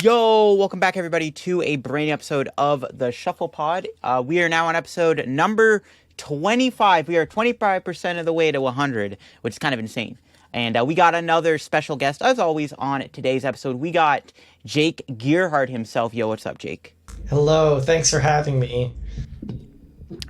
Yo, welcome back everybody to a brand new episode of the Shuffle Pod. We are now on episode number 25. We are 25% of the way to 100, which is kind of insane. And we got another special guest, as always, on today's episode. We got Jake Gearhart himself. Yo, what's up, Jake? Hello, thanks for having me.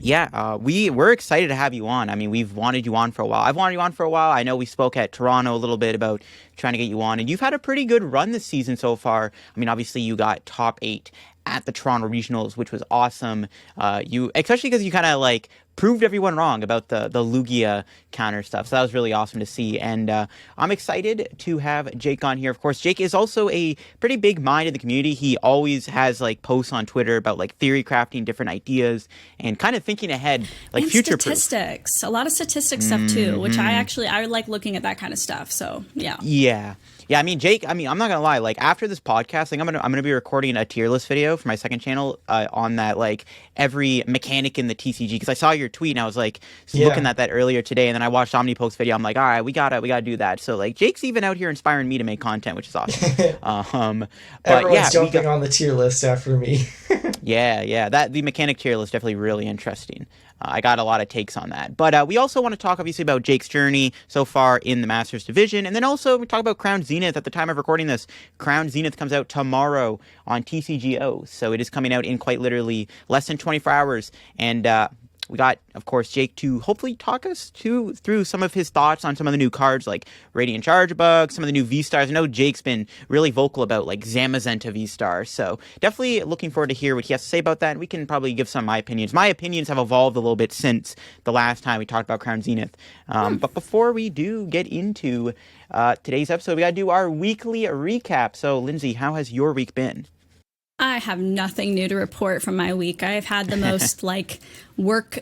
Yeah, we're excited to have you on. I mean, we've wanted you on for a while. I've wanted you on for a while. I know we spoke at Toronto a little bit about trying to get you on, and you've had a pretty good run this season so far. I mean, obviously you got top 8 at the Toronto Regionals, which was awesome. Especially because you kind of like proved everyone wrong about the Lugia counter stuff. So that was really awesome to see. And I'm excited to have Jake on here. Of course, Jake is also a pretty big mind in the community. He always has like posts on Twitter about like theory crafting different ideas and kind of thinking ahead, like and future statistics. A lot of statistics stuff too, which I like looking at that kind of stuff. So yeah. Yeah, I mean, Jake, I'm not gonna lie, like after this podcast, like I'm gonna be recording a tier list video for my second channel on that, like every mechanic in the TCG, because I saw your tweet and I was like looking at that earlier today, and then I watched OmniPoke's video. I'm like, all right, we gotta do that. So like Jake's even out here inspiring me to make content, which is awesome. But everyone's jumping on the tier list after me. yeah, the mechanic tier list definitely really interesting. I got a lot of takes on that. But we also want to talk, obviously, about Jake's journey so far in the Masters Division. And then also we talk about Crown Zenith. At the time of recording this, Crown Zenith comes out tomorrow on TCGO. So it is coming out in quite literally less than 24 hours. And we got, of course, Jake to hopefully talk us through some of his thoughts on some of the new cards, like Radiant Charge Bug, some of the new V-Stars. I know Jake's been really vocal about, like, Zamazenta V-Stars, so definitely looking forward to hear what he has to say about that, and we can probably give some of my opinions. My opinions have evolved a little bit since the last time we talked about Crown Zenith. But before we do get into today's episode, we got to do our weekly recap. So, Lindsay, how has your week been? I have nothing new to report from my week. I've had the most like work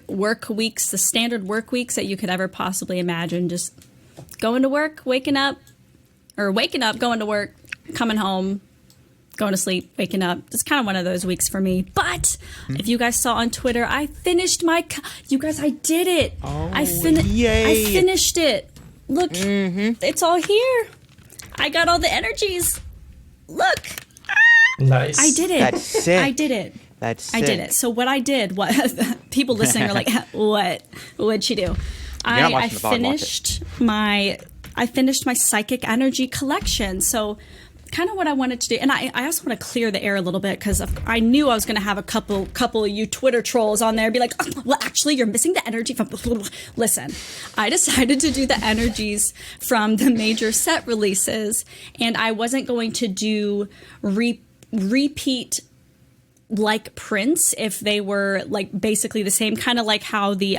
weeks, the standard work weeks that you could ever possibly imagine. Just going to work, waking up, going to work, coming home, going to sleep, waking up. It's kind of one of those weeks for me. But if you guys saw on Twitter, I finished you guys, I did it. Oh, I yay. finished it. Look, it's all here. I got all the energies. Look. Nice. I did it. That's sick. I did it. That's sick. I did it. So what I did was, people listening are like, what'd she do? I finished my psychic energy collection. So kind of what I wanted to do, and I also want to clear the air a little bit, because I knew I was going to have a couple of you Twitter trolls on there be like, oh, well, actually, you're missing the energy from. Listen, I decided to do the energies from the major set releases, and I wasn't going to do repeat like prints if they were like basically the same, kind of like how the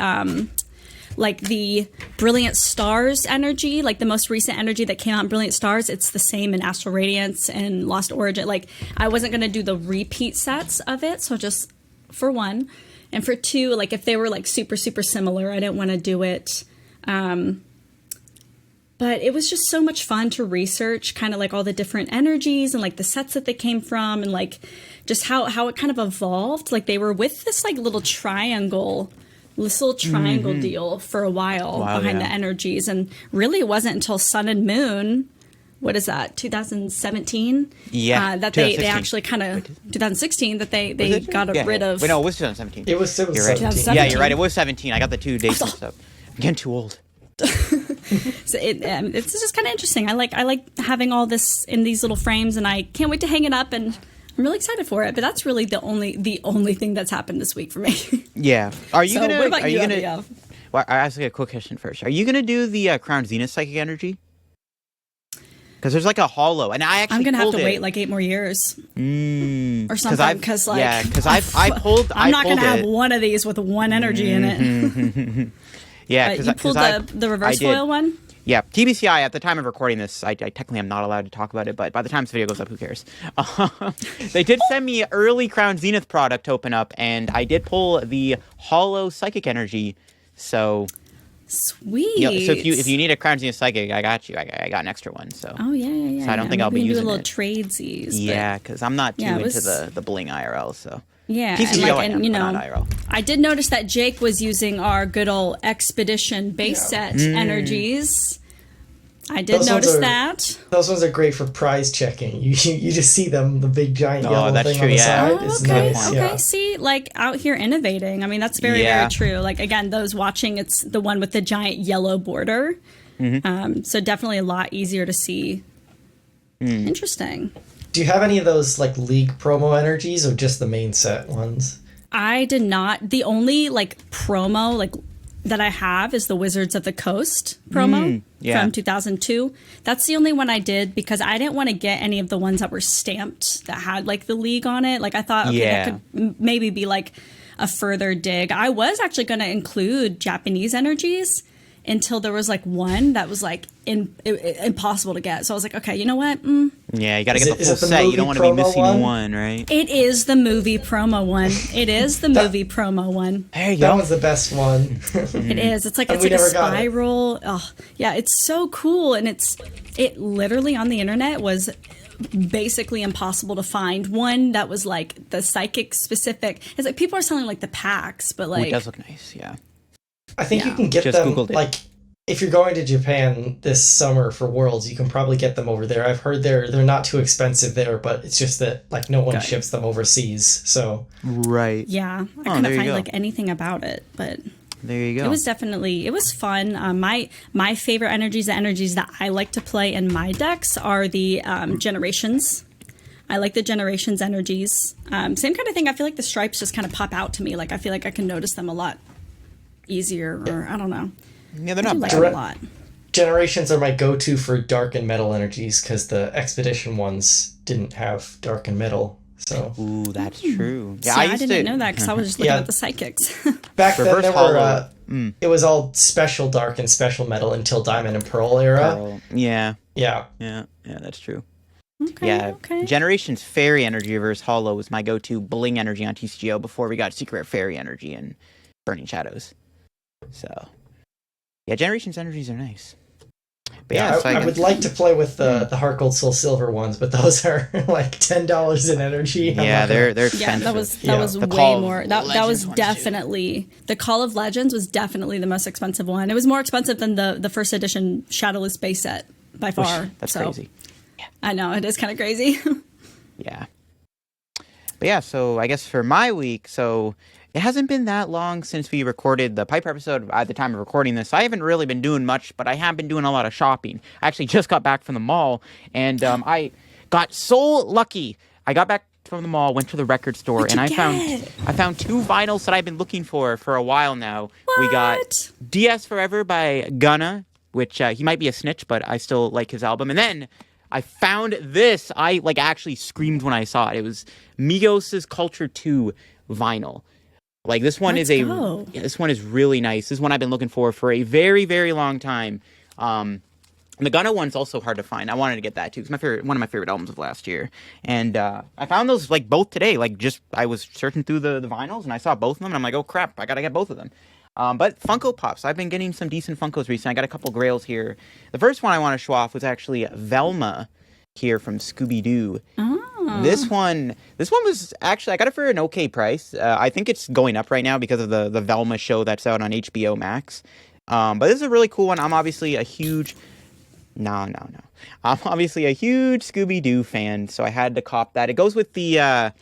Brilliant Stars energy, like the most recent energy that came out in Brilliant Stars, it's the same in Astral Radiance and Lost Origin. Like, I wasn't going to do the repeat sets of it, so just for one. And for two, like if they were like super, super similar, I didn't want to do it. But it was just so much fun to research kind of like all the different energies and like the sets that they came from, and like just how it kind of evolved. Like they were with this like little triangle deal for a while behind the energies. And really it wasn't until Sun and Moon, what is that, 2017? Yeah. That they actually kind of, 2016, that they got rid of. Wait, no, it was 2017. It was 2017. Right. Yeah, you're right. It was 17. I got the 2 dates mixed up. I'm getting too old. So it's just kind of interesting. I like having all this in these little frames, and I can't wait to hang it up, and I'm really excited for it. But that's really the only thing that's happened this week for me. Yeah. Are you so gonna? What about are you gonna? Abby? Well, I ask you a quick question first. Are you gonna do the Crown Zenith Psychic Energy? Because there's like a hollow, and I'm gonna have to wait like 8 more years or something. Because I pulled. I'm not gonna have one of these with one energy in it. Yeah, you pulled the reverse foil one? Yeah, TBCI, at the time of recording this, I technically am not allowed to talk about it, but by the time this video goes up, who cares? They did send me early Crown Zenith product to open up, and I did pull the Hollow Psychic Energy, so... Sweet. You know, so if you need a Crown Zenith Psychic, I got you. I got an extra one, so... Oh, yeah. So I don't think I'll be using it. Do a little tradesies. Yeah, because I'm not too into the bling IRL, so... Yeah, and you know, I did notice that Jake was using our good old Expedition base set energies. I did notice that. Those ones are great for prize checking. You just see them, the big giant yellow thing on the side. Oh, okay, okay. See, like out here innovating. I mean, that's very, very true. Like again, those watching, it's the one with the giant yellow border. So definitely a lot easier to see. Interesting. Do you have any of those like League promo energies or just the main set ones? I did not. The only like promo like that I have is the Wizards of the Coast promo from 2002. That's the only one I did because I didn't want to get any of the ones that were stamped that had like the League on it. Like I thought, okay, that could maybe be like a further dig. I was actually going to include Japanese energies until there was like one that was like impossible to get. So I was like, okay, you know what? Yeah, you got to get the full set. You don't want to be missing one, right? It is the movie promo one. It is the movie promo one. There you go. That was the best one. It is. It's like a spiral. Oh, yeah, it's so cool. And it literally on the internet was basically impossible to find one that was like the psychic specific. It's like people are selling like the packs, but like it does look nice, yeah. I think you can get them, like, if you're going to Japan this summer for Worlds, you can probably get them over there. I've heard they're not too expensive there, but it's just that, like, no one ships them overseas, so... Right. Yeah, I couldn't find, like, anything about it, but... There you go. It was fun. My favorite energies, the energies that I like to play in my decks are the Generations. I like the Generations energies. Same kind of thing. I feel like the stripes just kind of pop out to me. Like, I feel like I can notice them a lot easier, or I don't know. Yeah, they're not bad. Like a lot. Generations are my go-to for dark and metal energies because the Expedition ones didn't have dark and metal. So, ooh, that's true. Yeah, I didn't know that because I was just looking at the psychics. Back then, there were it was all special dark and special metal until Diamond and Pearl era. Yeah, that's true. Okay. Generations Fairy Energy versus Hollow was my go-to bling energy on TCGO before we got Secret Fairy Energy and Burning Shadows. So, yeah, Generations energies are nice. But I would like to play with the Heart Gold Soul Silver ones, but those are like $10 in energy. Yeah, they're expensive. Yeah, that was way more. That was definitely the Call of Legends was definitely the most expensive one. It was more expensive than the first edition Shadowless base set by far. That's crazy. Yeah. I know, it is kind of crazy. Yeah. But yeah, so I guess for my week, so it hasn't been that long since we recorded the Piper episode at the time of recording this. I haven't really been doing much, but I have been doing a lot of shopping. I actually just got back from the mall, and I got so lucky. I got back from the mall, went to the record store, and I found two vinyls that I've been looking for a while now. What? We got DS Forever by Gunna, which he might be a snitch, but I still like his album. And then I found this. I actually screamed when I saw it. It was Migos' Culture 2 vinyl. Like this one this one is really nice. This one I've been looking for a very, very long time. The Gunna one's also hard to find. I wanted to get that too. It's one of my favorite albums of last year. And I found those both today. I was searching through the vinyls and I saw both of them and I'm like, oh crap, I gotta get both of them. But Funko Pops, I've been getting some decent Funkos recently. I got a couple Grails here. The first one I want to show off was actually Velma here from Scooby-Doo. Oh. This one was actually, I got it for an okay price. I think it's going up right now because of the Velma show that's out on HBO Max. But this is a really cool one. I'm obviously a huge... No. I'm obviously a huge Scooby-Doo fan, so I had to cop that. It goes with the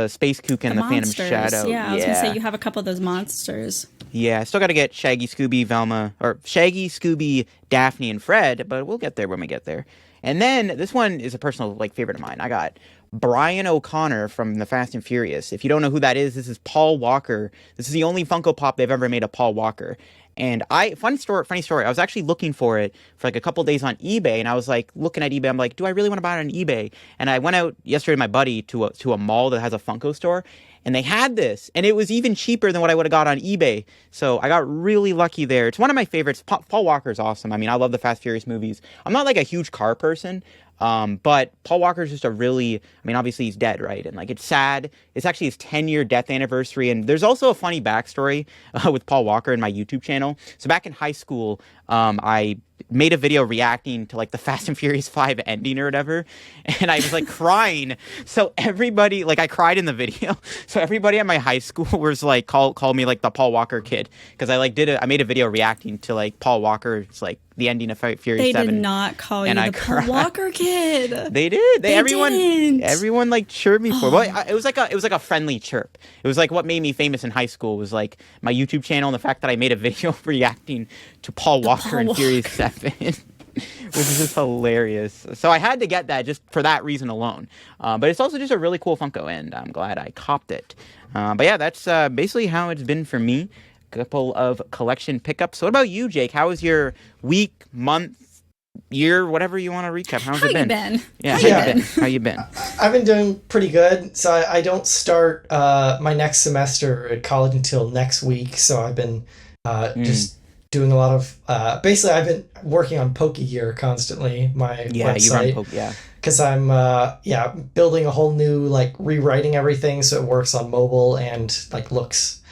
Space Kook and the Phantom Shadow. Yeah, I was going to say, you have a couple of those monsters. Yeah, I still got to get Shaggy, Scooby, Velma, or Shaggy, Scooby, Daphne, and Fred, but we'll get there when we get there. And then this one is a personal favorite of mine. I got Brian O'Connor from the Fast and Furious. If you don't know who that is, this is Paul Walker. This is the only Funko Pop they've ever made of Paul Walker. And funny story, I was actually looking for it for a couple days on eBay, and I was looking at eBay, I'm like, do I really want to buy it on eBay? And I went out yesterday with my buddy to a mall that has a Funko store, and they had this, and it was even cheaper than what I would have got on eBay. So I got really lucky there. It's one of my favorites. Paul Walker is awesome. I mean, I love the Fast Furious movies. I'm not a huge car person, but Paul Walker is just obviously he's dead, right? And it's sad. It's actually his 10-year death anniversary. And there's also a funny backstory with Paul Walker in my YouTube channel. So back in high school, I made a video reacting to like the Fast and Furious 5 ending or whatever, and I was like crying. So everybody, like I cried in the video. So everybody at my high school was like called me like the Paul Walker kid, because I made a video reacting to like Paul Walker's like the ending of Furious 7. They did not call you the Paul Walker kid. They did. Everyone like chirped me for it. Well, it was like a friendly chirp. It was like what made me famous in high school was like my YouTube channel and the fact that I made a video reacting to Paul Walker in Furious 7. Which is just hilarious. So I had to get that just for that reason alone. But it's also just a really cool Funko, and I'm glad I copped it. But yeah, that's basically how it's been for me. Couple of collection pickups. So what about you, Jake? How was your week, month, year, whatever you want to recap? How's it been? How you been? I've been doing pretty good. So I don't start my next semester at college until next week. So I've been just doing a lot of basically I've been working on Pokegear constantly, my website. Because I'm building a whole new, like rewriting everything so it works on mobile and like looks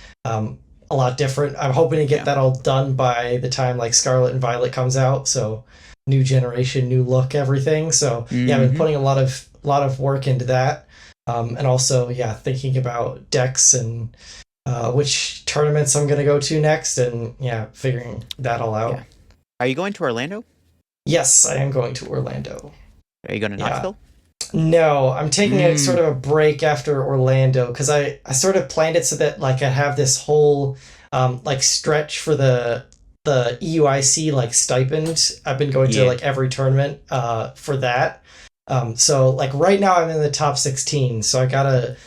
a lot different. I'm hoping to get that all done by the time like Scarlet and Violet comes out. So new generation, new look, everything. So I've been putting a lot of work into that. And also thinking about decks and which tournaments I'm going to go to next, and figuring that all out. Are you going to Orlando? Yes, I am going to Orlando. Are you going to Knoxville? No, I'm taking a sort of a break after Orlando, because I sort of planned it so that like I have this whole like stretch for the EUIC like stipend. I've been going to like every tournament for that. So like right now I'm in the top 16, so I gotta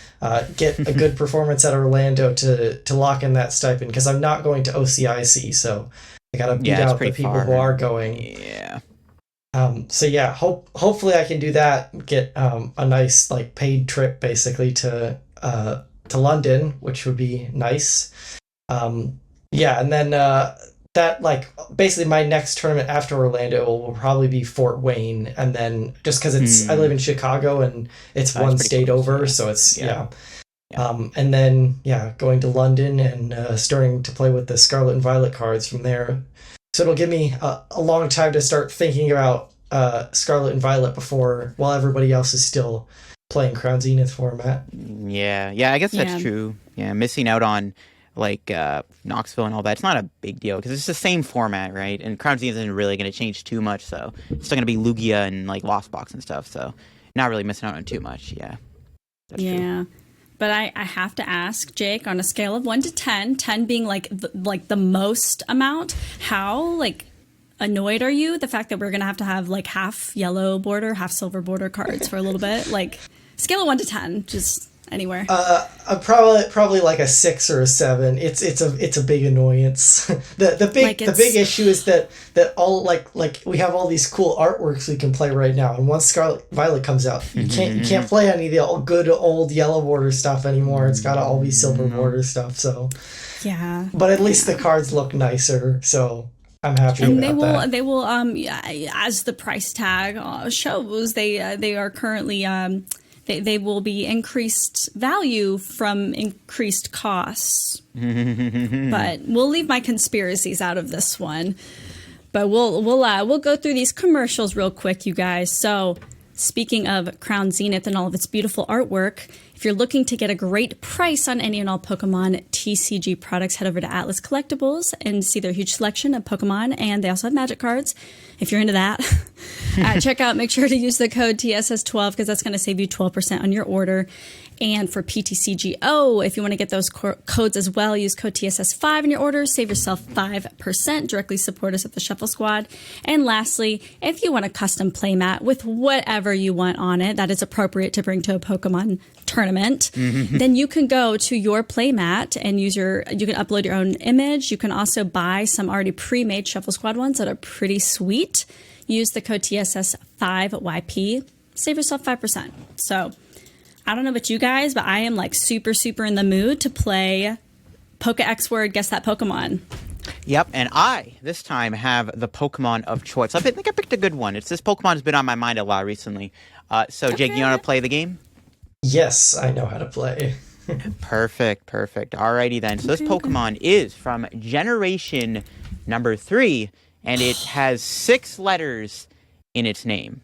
get a good performance at Orlando to lock in that stipend, because I'm not going to OCIC, so I gotta beat out the people who are going. Yeah. Hopefully I can do that, get a nice like paid trip basically to London, which would be nice. And then that like basically my next tournament after Orlando will probably be Fort Wayne, and then just because it's I live in Chicago and it's one state close, over, so it's and then going to London and starting to play with the Scarlet and Violet cards from there. So it'll give me a long time to start thinking about Scarlet and Violet while everybody else is still playing Crown Zenith format. Yeah, I guess that's true. Yeah, missing out on like Knoxville and all that, it's not a big deal because it's the same format, right? And Crown Zenith isn't really going to change too much, so it's still going to be Lugia and like Lost Box and stuff. So not really missing out on too much. Yeah. That's true. But I have to ask, Jake, on a scale of 1 to 10, 10 being like the most amount, how like annoyed are you the fact that we're gonna have to have like half yellow border, half silver border cards for a little bit? Like scale of 1 to 10, just anywhere. Probably like a 6 or a 7. It's a big annoyance. the big issue is that all like we have all these cool artworks we can play right now, and once Scarlet Violet comes out, you can't play any of the good old yellow border stuff anymore. It's got to all be silver border stuff. So but at least the cards look nicer. So I'm happy about that. They will as the price tag shows, they are currently they will be increased value from increased costs. But we'll leave my conspiracies out of this one. But we'll go through these commercials real quick, you guys. So speaking of Crown Zenith and all of its beautiful artwork, if you're looking to get a great price on any and all Pokemon TCG products, head over to Atlas Collectibles and see their huge selection of Pokemon, and they also have Magic cards. If you're into that, at checkout, make sure to use the code TSS12 because that's going to save you 12% on your order. And for PTCGO, if you want to get those codes as well, use code TSS5 in your order. Save yourself 5%. Directly support us at the Shuffle Squad. And lastly, if you want a custom playmat with whatever you want on it that is appropriate to bring to a Pokemon tournament, then you can go to your playmat and you can upload your own image. You can also buy some already pre-made Shuffle Squad ones that are pretty sweet. Use the code TSS5YP. Save yourself 5%. So I don't know about you guys, but I am like super, super in the mood to play Poke-X Word Guess That Pokemon. Yep, and I, this time, have the Pokemon of choice. I think I picked a good one. This Pokemon has been on my mind a lot recently. So, Jake, you want to play the game? Yes, I know how to play. Perfect. Alrighty then. So this Pokemon is from Generation number 3, and it has 6 letters in its name.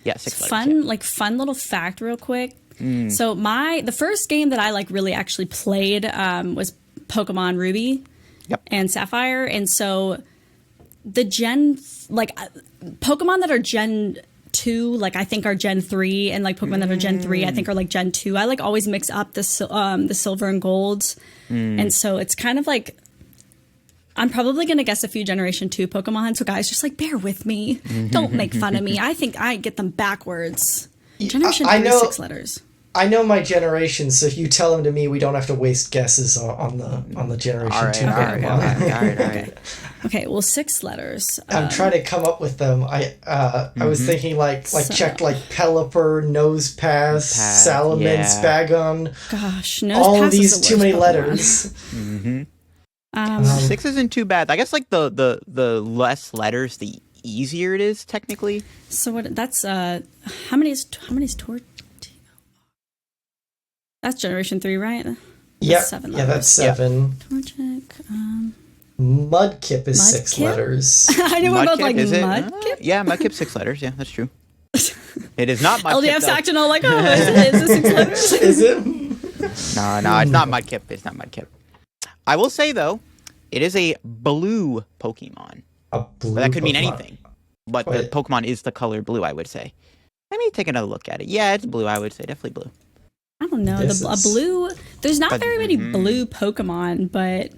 Yeah, 6 letters. Fun little fact real quick. So the first game that I really actually played was Pokemon Ruby and Sapphire. And so the Pokemon that are Gen 2, I think are Gen 3, and Pokemon that are Gen 3, I think are Gen 2. I always mix up the silver and golds. And so it's kind of I'm probably going to guess a few Generation 2 Pokemon. So guys, just bear with me. Don't make fun of me. I think I get them backwards. Generation 3 is 6 letters. I know my generation, so if you tell them to me, we don't have to waste guesses on the Generation 2 Pokemon. All right. Okay, well, 6 letters. I'm trying to come up with them. I was thinking check Pelipper, Nosepass, Salamence, Spagon. Gosh, Nosepass all of these is the too many Pokemon. letters. 6 isn't too bad. I guess the less letters, the easier it is technically. So what? That's how many is Torchic? That's Generation 3, right? Yeah, 7 letters. that's 7. Torchic. Mudkip is 6 letters. I knew we both Mudkip. Yeah, Mudkip's 6 letters. Yeah, that's true. It is not Mudkip. LDF Saxon all is it 6 letters? Is it? No, it's not Mudkip. It's not Mudkip. I will say though, it is a blue Pokemon. That could mean anything. But the Pokemon is the color blue, I would say. Let me take another look at it. Yeah, it's blue, I would say. Definitely blue. I don't know. Blue... There's not very many blue Pokemon, but...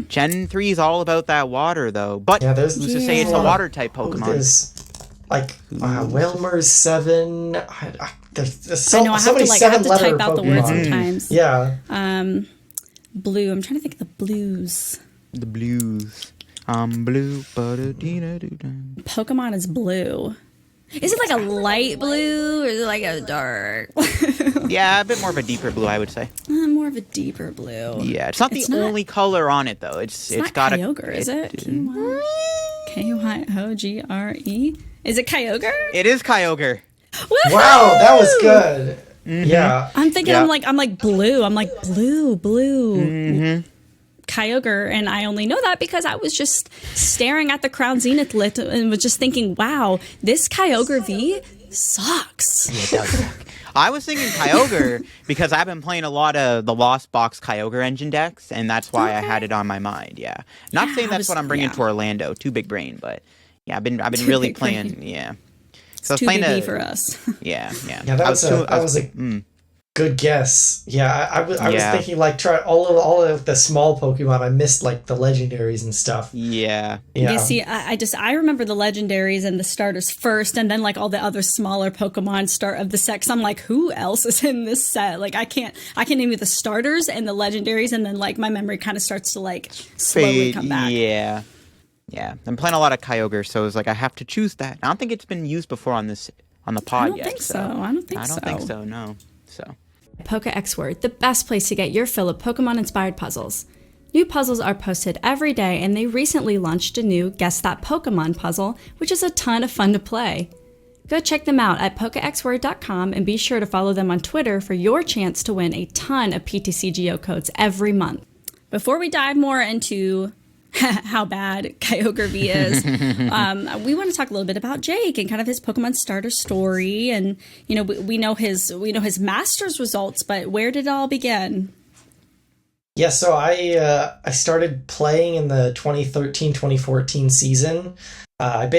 Gen 3 is all about that water, though. But who's to say it's a water-type Pokemon? There's, Wilmer's 7... There's so, I know, so many I have to type Pokemon. out the words sometimes. Yeah. Blue. I'm trying to think of the blues. The blues. Blue. Pokemon is blue. Is it a light blue or is it a dark? Yeah, a bit more of a deeper blue, I would say. More of a deeper blue. Yeah, it's not the only color on it though. It's not got Kyogre, is it? Kyogre? Is it Kyogre? It is Kyogre. Woo-hoo! Wow, that was good. Yeah. I'm thinking I'm blue. I'm blue. Kyogre, and I only know that because I was just staring at the Crown Zenith lit and was just thinking, wow, this Kyogre V sucks. Yeah, it does suck. I was thinking Kyogre because I've been playing a lot of the Lost Box Kyogre engine decks, and that's why I had it on my mind. Yeah, not saying that's what I'm bringing to Orlando. Too big brain, but yeah, I've been really playing. Brain. Yeah, so it's too big for us. Yeah. That was a good guess. Yeah, I was thinking try all of the small Pokemon. I missed the legendaries and stuff. Yeah. See, I remember the legendaries and the starters first, and then all the other smaller Pokemon start of the set. So I'm who else is in this set? I can name you the starters and the legendaries, and then my memory kind of starts to slowly come back. Yeah. I'm playing a lot of Kyogre, so it's I have to choose that. I don't think it's been used before on the pod yet. I don't think so. No. So. PokeX Word, the best place to get your fill of Pokemon-inspired puzzles. New puzzles are posted every day, and they recently launched a new Guess That Pokemon puzzle, which is a ton of fun to play. Go check them out at PokeXWord.com and be sure to follow them on Twitter for your chance to win a ton of PTCGO codes every month. Before we dive more into how bad Kyogre V is, we want to talk a little bit about Jake and kind of his Pokemon starter story. And we know his Masters results, but where did it all begin? Yeah, so I started playing in the 2013-2014 season. Around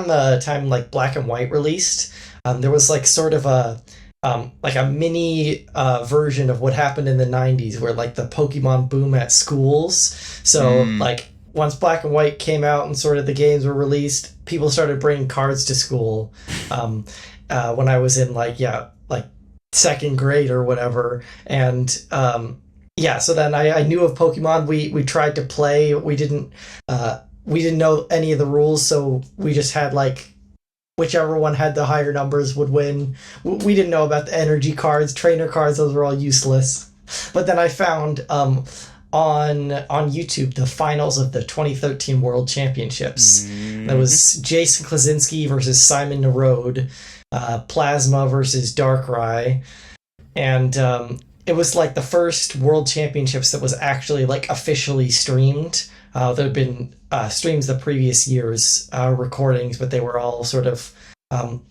the time Black and White released, there was sort of a mini version of what happened in the 90s where the Pokemon boom at schools. So once Black and White came out and sort of the games were released, people started bringing cards to school. When I was in second grade or whatever, and so then I knew of Pokemon. We tried to play. We didn't know any of the rules, so we just had whichever one had the higher numbers would win. We didn't know about the energy cards, trainer cards; those were all useless. But then I found on YouTube the finals of the 2013 World Championships. That was Jason Klasinski versus Simon Nerode, Plasma versus Darkrai, and it was like the first World Championships that was actually like officially streamed. There had been streams the previous years, recordings, but they were all sort of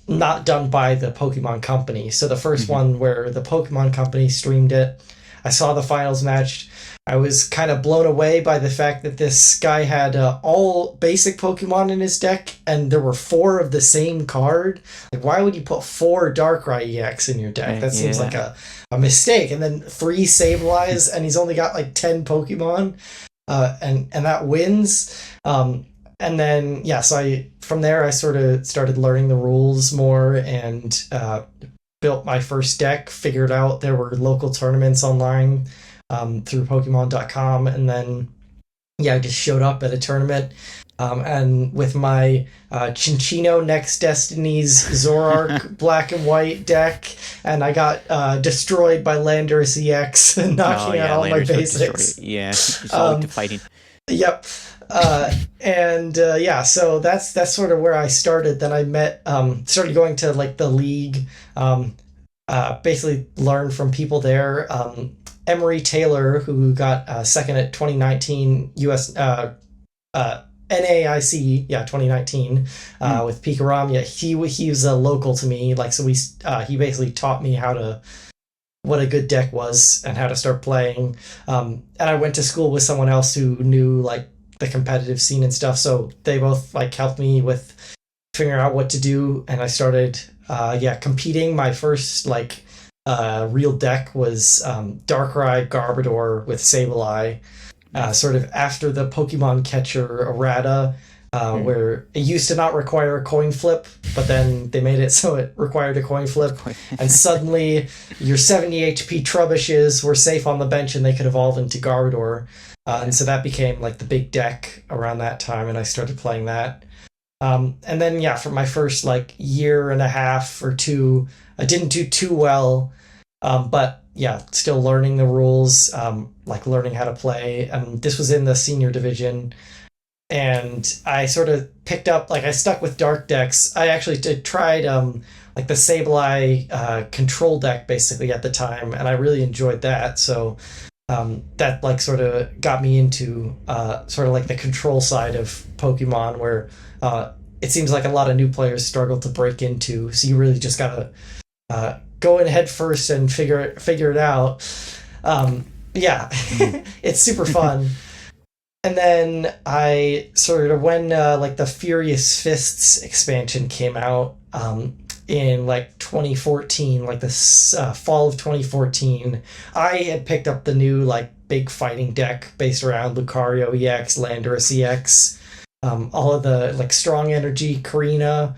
not done by the Pokemon Company. So the first one where the Pokemon Company streamed it, I saw the finals match. I was kind of blown away by the fact that this guy had all basic Pokemon in his deck, and there were 4 of the same card. Like, why would you put 4 Darkrai EX in your deck? That seems like a mistake. And then 3 Sableyes, and he's only got like 10 Pokemon, and that wins. And then, so from there I sort of started learning the rules more, and built my first deck, figured out there were local tournaments online through Pokemon.com, and then I just showed up at a tournament, and with my Chinchino Next Destiny's Zoroark black and white deck, and I got destroyed by Landorus EX, knocking out all Landorus my basics. Yeah, it's all to fighting. Yep. So that's sort of where I started. Then I started going to like the league, basically learn from people there. Emery Taylor, who got second at 2019 US NAIC, 2019, with Pikaram. He was a local to me, like, so he basically taught me what a good deck was and how to start playing. And I went to school with someone else who knew like the competitive scene and stuff, so they both like helped me with figuring out what to do, and I started competing. My first like real deck was Darkrai Garbodor with Sableye, sort of after the Pokemon catcher errata, where it used to not require a coin flip, but then they made it so it required a coin flip, and suddenly your 70 HP Trubbishes were safe on the bench and they could evolve into Garbodor, and so that became like the big deck around that time, and I started playing that. And then for my first like year and a half or 2, I didn't do too well, but still learning the rules, like learning how to play. And this was in the senior division, and I sort of picked up, like, I stuck with dark decks. I actually tried like the Sableye control deck basically at the time, and I really enjoyed that. So that like sort of got me into sort of like the control side of Pokemon, where it seems like a lot of new players struggle to break into. So you really just gotta go in head first and figure it out. It's super fun. And then I sort of, when like the Furious Fists expansion came out in like 2014, like this fall of 2014, I had picked up the new like big fighting deck based around Lucario EX, Landorus EX, all of the like strong energy Karina,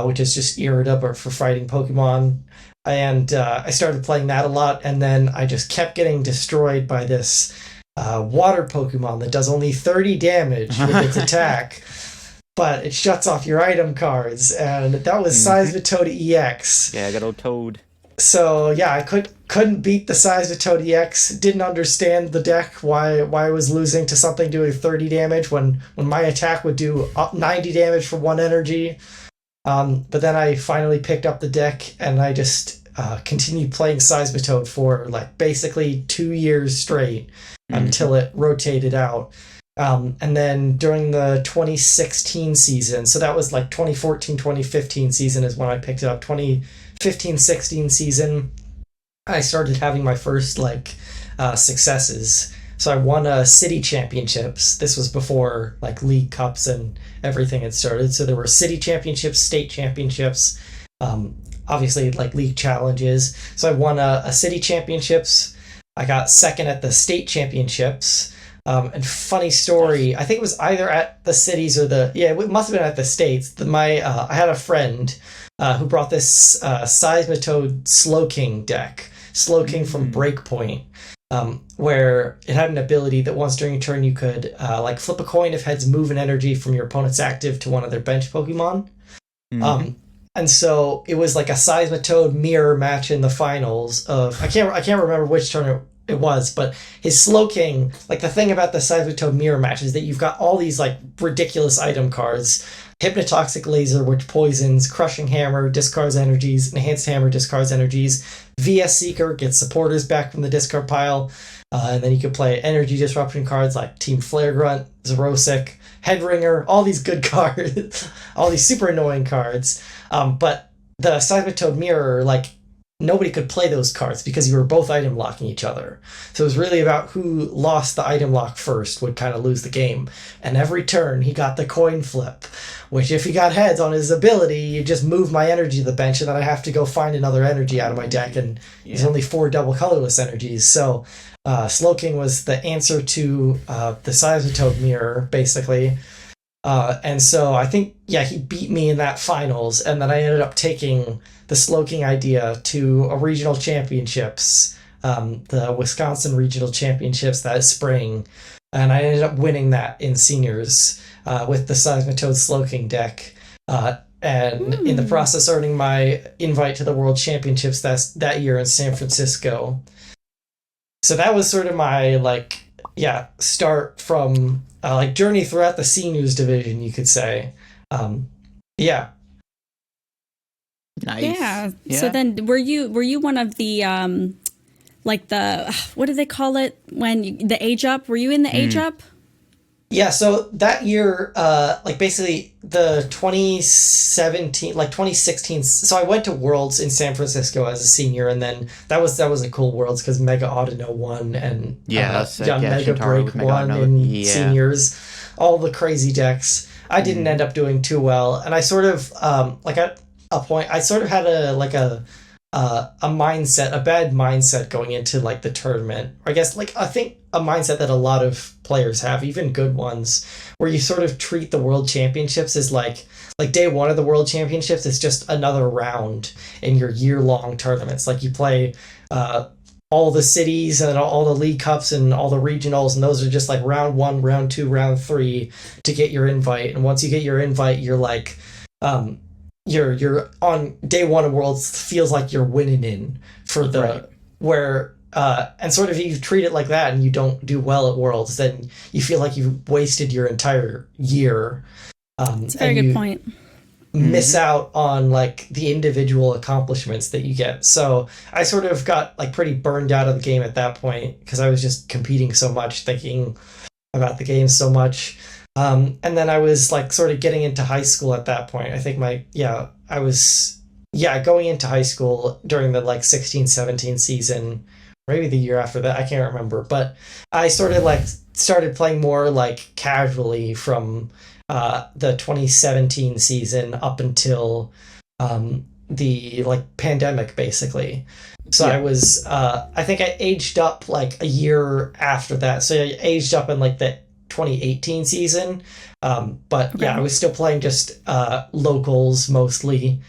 which is just Irida for fighting Pokemon. And I started playing that a lot, and then I just kept getting destroyed by this water Pokemon that does only 30 damage with its attack, but it shuts off your item cards, and that was Seismitoad EX. Yeah, good old Toad. So I couldn't beat the Seismitoad EX. Didn't understand the deck, why I was losing to something doing 30 damage when my attack would do 90 damage for 1 energy. But then I finally picked up the deck, and I just continued playing Seismitoad for like basically 2 years straight until it rotated out. And then during the 2016 season, so that was like 2014-2015 season is when I picked it up. 2015-16 season, I started having my first like successes. So I won city championships. This was before like league cups and everything had started. So there were city championships, state championships, obviously like league challenges. So I won a city championships. I got second at the state championships. And funny story, I think it was either at the cities or it must have been at the states. I had a friend who brought this Seismitoad Slowking deck, Slowking from Breakpoint, where it had an ability that once during a turn you could like flip a coin if heads move an energy from your opponent's active to one of their bench Pokemon. And so it was like a Seismitoad mirror match in the finals of I can't remember which turn it was, but his Slowking, like the thing about the Seismitoad mirror match is that you've got all these like ridiculous item cards. Hypnotoxic Laser, which poisons, Crushing Hammer, discards energies, Enhanced Hammer, discards energies, VS Seeker, get supporters back from the discard pile. And then you could play energy disruption cards like Team Flare Grunt, Zerosic, Headringer, all these good cards, all these super annoying cards. But the Seismitoad Mirror, like, nobody could play those cards because you were both item locking each other. So it was really about who lost the item lock first would kind of lose the game. And every turn he got the coin flip, which if he got heads on his ability, you just move my energy to the bench and then I have to go find another energy out of my deck. And there's only 4 double colorless energies. So Slowking was the answer to the Seismitoad Mirror, basically. And so I think, he beat me in that finals. And then I ended up taking the Slowking idea to a regional championships, the Wisconsin regional championships that spring. And I ended up winning that in seniors with the Seismitoad Slowking deck. And in the process earning my invite to the World Championships that year in San Francisco. So that was sort of my, start from, journey throughout the seniors division, you could say. Yeah. Nice. Yeah. So then were you one of the, what do they call it the age up? Were you in the age up? Yeah, so that year, basically the 2016, so I went to Worlds in San Francisco as a senior, and then that was a cool Worlds because Mega Audino won, and Young Mega Break won in seniors, all the crazy decks. I didn't end up doing too well, and I sort of, at a point, I sort of had a mindset, a bad mindset going into the tournament. I guess I think a mindset that a lot of players have, even good ones, where you sort of treat the World Championships as like day one of the World Championships is just another round in your year-long tournaments. Like you play all the cities and all the League Cups and all the regionals, and those are just round 1, round 2, round 3 to get your invite. And once you get your invite, you're you're on day one of Worlds, feels like you're winning in for the and sort of if you treat it like that and you don't do well at Worlds, then you feel like you've wasted your entire year. That's a very good point. Miss out on the individual accomplishments that you get. So I sort of got pretty burned out of the game at that point because I was just competing so much, thinking about the game so much. And then I was sort of getting into high school at that point. I think I was going into high school during the 16-17 season, maybe the year after that, I can't remember. But I sort of started playing more casually from the 2017 season up until the pandemic, basically. So I was I think I aged up a year after that. So I aged up in the 2018 season, but I was still playing just locals mostly,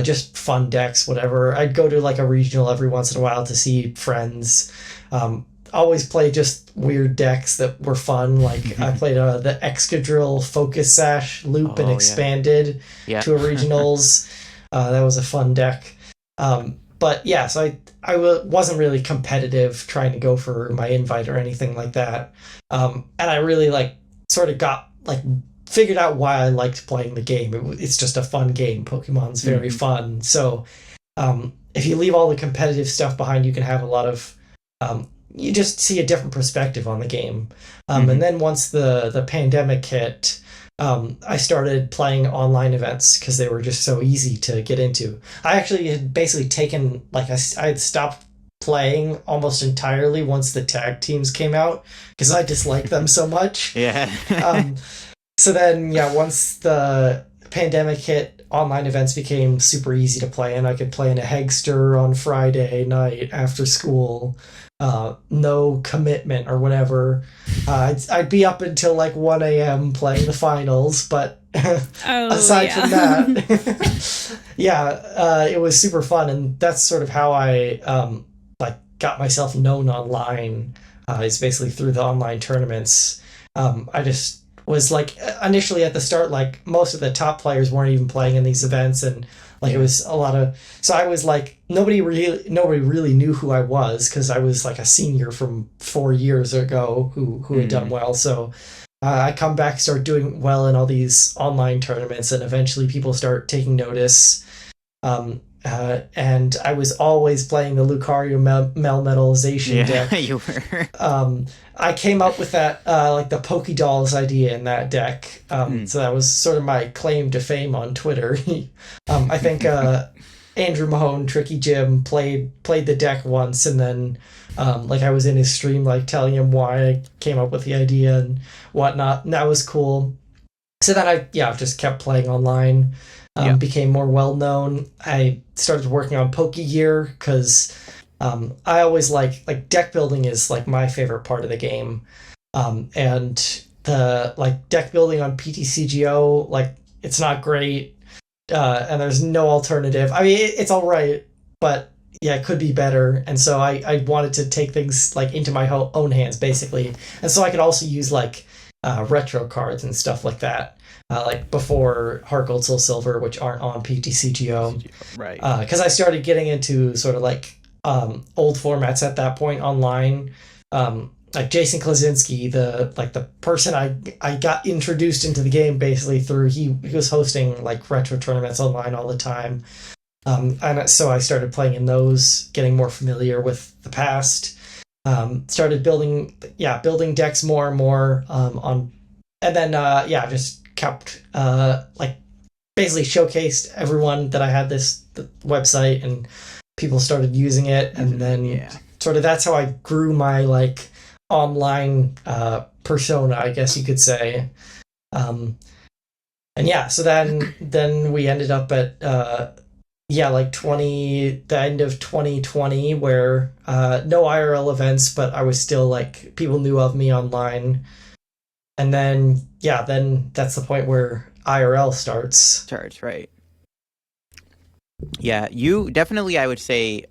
just fun decks, whatever. I'd go to a regional every once in a while to see friends. Always play just weird decks that were fun. I played the Excadrill Focus Sash Loop and Expanded to a regionals. That was a fun deck. But so I wasn't really competitive trying to go for my invite or anything like that. And I really sort of got figured out why I liked playing the game. It's just a fun game. Pokemon's very fun. So if you leave all the competitive stuff behind, you can have a lot of you just see a different perspective on the game. And then once the pandemic hit, I started playing online events because they were just so easy to get into. I actually had basically taken I had stopped playing almost entirely once the tag teams came out because I disliked them so much. So then once the pandemic hit, online events became super easy to play, and I could play in a Hegster on Friday night after school. No commitment or whatever. I'd be up until 1 a.m. playing the finals, but aside from that, it was super fun, and that's sort of how I got myself known online. Is basically through the online tournaments. I just was initially at the start, most of the top players weren't even playing in these events, and it was a lot of, so I was nobody really knew who I was because I was a senior from 4 years ago who had done well. So I come back, start doing well in all these online tournaments, and eventually people start taking notice. and I was always playing the Lucario Melmetalization deck. Yeah, you were. I came up with that, like the Pokédolls idea in that deck. So that was sort of my claim to fame on Twitter. I think Andrew Mahone, Tricky Jim, played the deck once, and then like I was in his stream, like telling him why I came up with the idea and whatnot, and that was cool. So then I just kept playing online. Became more well known. I started working on Pokegear because I always like deck building is like my favorite part of the game, and the like deck building on PTCGO, like it's not great, and there's no alternative. I mean, it's all right, but yeah, it could be better. And so I wanted to take things like into my own hands basically, and so I could also use like retro cards and stuff like that. Like before Heart Gold Soul Silver, which aren't on PTCGO. Right. Because I started getting into sort of like old formats at that point online. Like Jason Klaczynski, the person I got introduced into the game basically through, he was hosting like retro tournaments online all the time. And so I started playing in those, getting more familiar with the past. Started building decks more and more on, and then just kept like basically showcased everyone that I had the website, and people started using it, and then sort of that's how I grew my like online persona, I guess you could say. And so then we ended up at like the end of 2020, where no IRL events, but I was still like, people knew of me online. And then that's the point where IRL starts, right? Yeah, you definitely, I would say,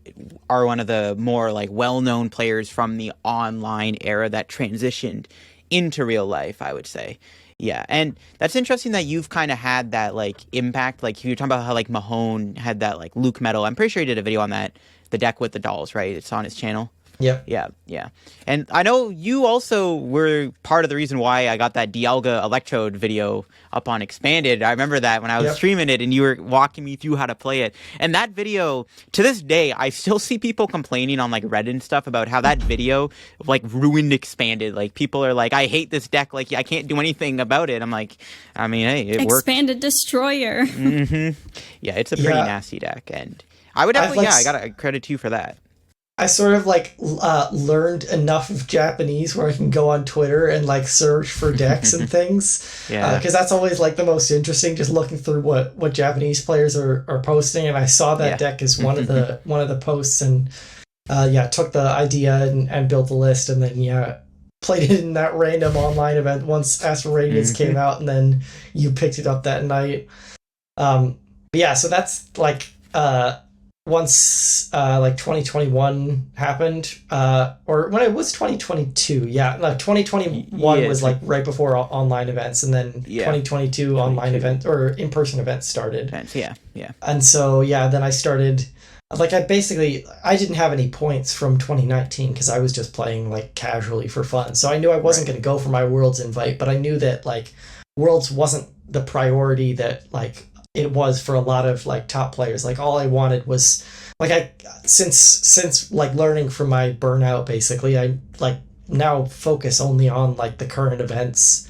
are one of the more like well-known players from the online era that transitioned into real life, I would say. Yeah, and that's interesting that you've kind of had that like impact. Like you're talking about how like Mahone had that like Luke Metal. I'm pretty sure he did a video on that, the deck with the dolls, right? It's on his channel. Yep. Yeah. And I know you also were part of the reason why I got that Dialga Electrode video up on Expanded. I remember that when I was streaming it and you were walking me through how to play it. And that video, to this day, I still see people complaining on like Reddit and stuff about how that video like ruined Expanded. Like people are like, I hate this deck. Like I can't do anything about it. I'm like, I mean, hey, it works. Expanded Destroyer. Yeah, it's a pretty nasty deck. And I would definitely, I got to credit to you for that. I sort of like learned enough of Japanese where I can go on Twitter and like search for decks and things. Yeah. Because that's always like the most interesting, just looking through what Japanese players are posting. And I saw that deck as one of the posts, and took the idea and built the list, and then played it in that random online event once Astral Radiance came out, and then you picked it up that night. So that's like once like 2021 happened, or when it was 2022, 2021 was like right before online events, and then 2022 online event or in-person events started. And so then I started, like I didn't have any points from 2019 because I was just playing like casually for fun, so I knew I wasn't going to go for my Worlds invite, but I knew that like Worlds wasn't the priority that like it was for a lot of like top players. Like all I wanted was like, since like learning from my burnout, basically I like now focus only on like the current events.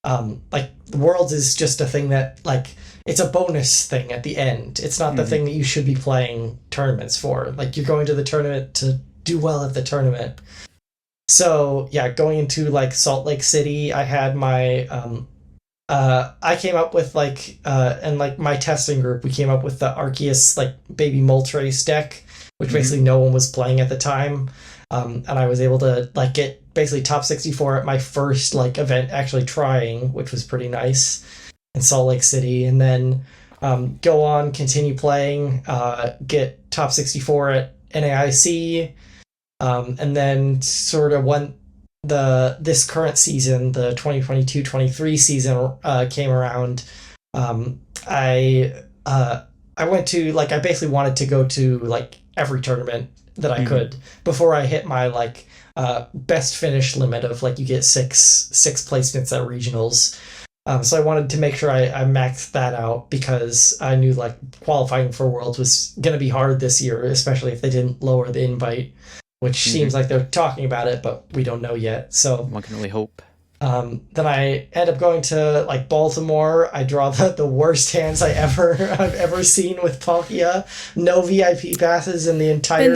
Like the Worlds is just a thing that like, it's a bonus thing at the end. It's not the thing that you should be playing tournaments for. Like you're going to the tournament to do well at the tournament. So going into like Salt Lake City, I had my I came up with like and like my testing group, we came up with the Arceus like baby Moltres deck, which basically no one was playing at the time, and I was able to like get basically top 64 at my first like event actually trying, which was pretty nice in Salt Lake City, and then go on, continue playing, get top 64 at NAIC, and then sort of went this current season, the 2022-23 season came around. I went to like, I basically wanted to go to like every tournament that I could before I hit my like best finish limit of like, you get six placements at regionals. So I wanted to make sure I maxed that out because I knew like qualifying for Worlds was going to be hard this year, especially if they didn't lower the invite, which seems like they're talking about it, but we don't know yet. So one can only hope. Then I end up going to like Baltimore. I draw the worst hands I've ever seen with Palkia. No VIP passes in the entire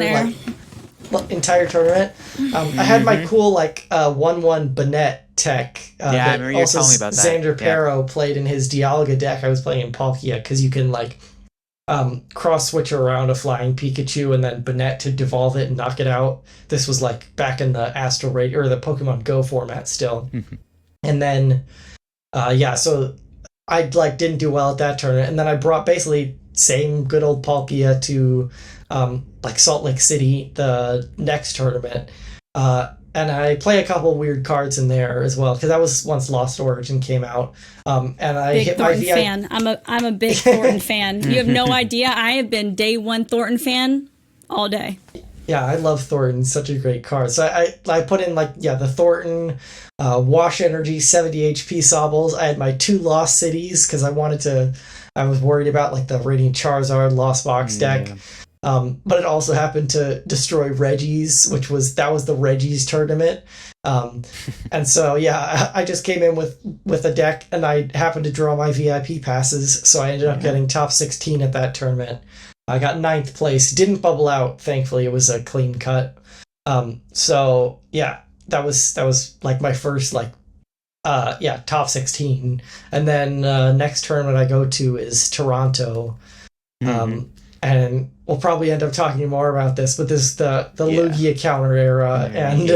tournament. I had my cool like 1/1 Bennett tech. I remember you were telling me about that. Xander Pero played in his Dialga deck. I was playing in Palkia because you can like cross switch around a flying Pikachu and then Bennett to devolve it and knock it out. This was like back in the Astral Radio or the Pokemon Go format still. And then so I like didn't do well at that tournament, and then I brought basically same good old Palkia to like Salt Lake City the next tournament. And I play a couple weird cards in there as well because that was once Lost Origin came out. And I big hit Thornton my fan. I'm a big Thornton fan. You have no idea. I have been day one Thornton fan all day. Yeah, I love Thornton. Such a great card. So I put in like the Thornton, Wash Energy, 70 HP Sobbles. I had my 2 Lost Cities because I was worried about like the Radiant Charizard Lost Box deck. But it also happened to destroy Reggie's, that was the Reggie's tournament. And so, I just came in with a deck and I happened to draw my VIP passes. So I ended up getting top 16 at that tournament. I got 9th place, didn't bubble out. Thankfully, it was a clean cut. That was like my first top 16. And then next tournament I go to is Toronto. And we'll probably end up talking more about this, but this is the Lugia counter era, and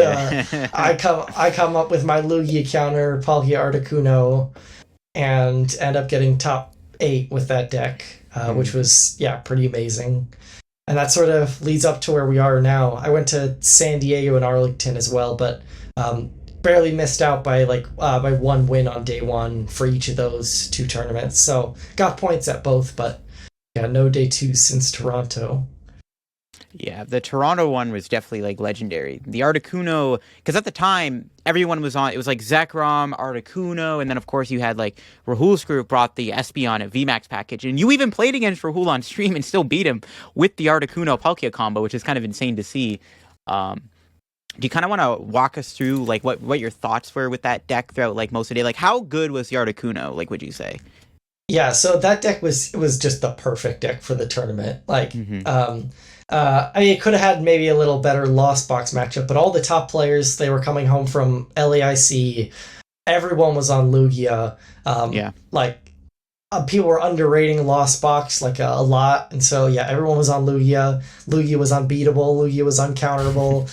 I come up with my Lugia counter, Palkia Articuno, and end up getting top 8 with that deck, which was pretty amazing. And that sort of leads up to where we are now. I went to San Diego and Arlington as well, but barely missed out by by 1 win on day 1 for each of those 2 tournaments. So got points at both, but no day 2 since Toronto. Yeah, the Toronto one was definitely like legendary. The Articuno, because at the time everyone was on. It was like Zekrom, Articuno, and then of course you had like Rahul's group brought the Espeon at VMAX package, and you even played against Rahul on stream and still beat him with the Articuno Palkia combo, which is kind of insane to see. Do you kind of want to walk us through like what your thoughts were with that deck throughout like most of the day? Like how good was the Articuno? Like would you say? Yeah, so that deck was just the perfect deck for the tournament. Like, I mean, it could have had maybe a little better Lost Box matchup, but all the top players, they were coming home from LAIC. Everyone was on Lugia. People were underrating Lost Box like a lot, and so everyone was on Lugia. Lugia was unbeatable. Lugia was uncounterable.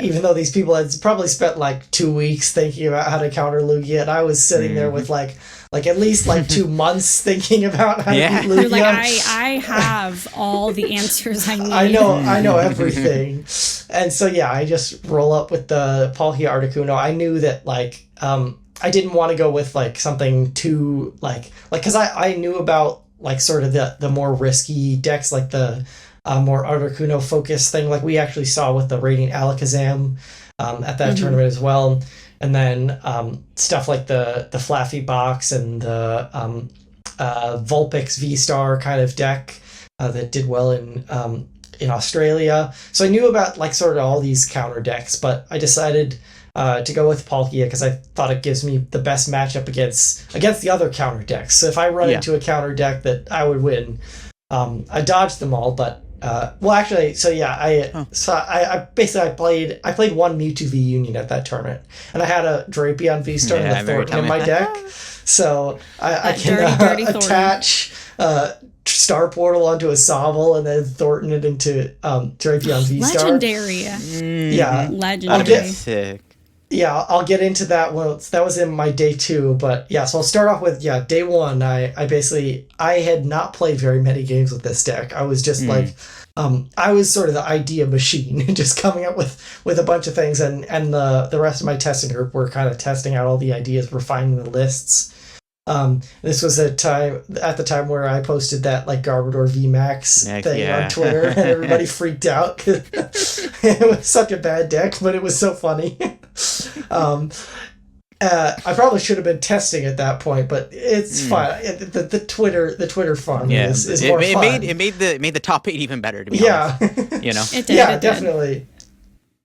Even though these people had probably spent like 2 weeks thinking about how to counter Lugia, and I was sitting there with like at least like 2 months thinking about how to beat Lugia. You're like, I have all the answers I need. I know everything. And so I just roll up with the Palkia Articuno. I knew that like I didn't want to go with like something too like because I knew about like sort of the more risky decks, like the more Articuno focused thing, like we actually saw with the Radiant Alakazam at that tournament as well. And then stuff like the Flaffy Box and the Vulpix V-Star kind of deck that did well in Australia. So I knew about like sort of all these counter decks, but I decided to go with Palkia because I thought it gives me the best matchup against the other counter decks. So if I run into a counter deck that I would win, I dodged them all, but I played 1 Mewtwo V Union at that tournament, and I had a Drapion V-Star and the Thornton in my deck, so I can attach Star Portal onto a Sobble and then Thornton it into Drapion V-Star. Legendary. Legendary. Sick. Yeah, I'll get into that one. That was in my day 2, but so I'll start off with day 1. I had not played very many games with this deck. I was just like, I was sort of the idea machine, just coming up with a bunch of things, and the rest of my testing group were kind of testing out all the ideas, refining the lists. This was at the time where I posted that like Garbodor VMAX thing on Twitter, and everybody freaked out. It was such a bad deck, but it was so funny. I probably should have been testing at that point, but it's fine. The Twitter farm is more fun. It made the top 8 even better, to be honest. You know? It did, yeah, it did. definitely.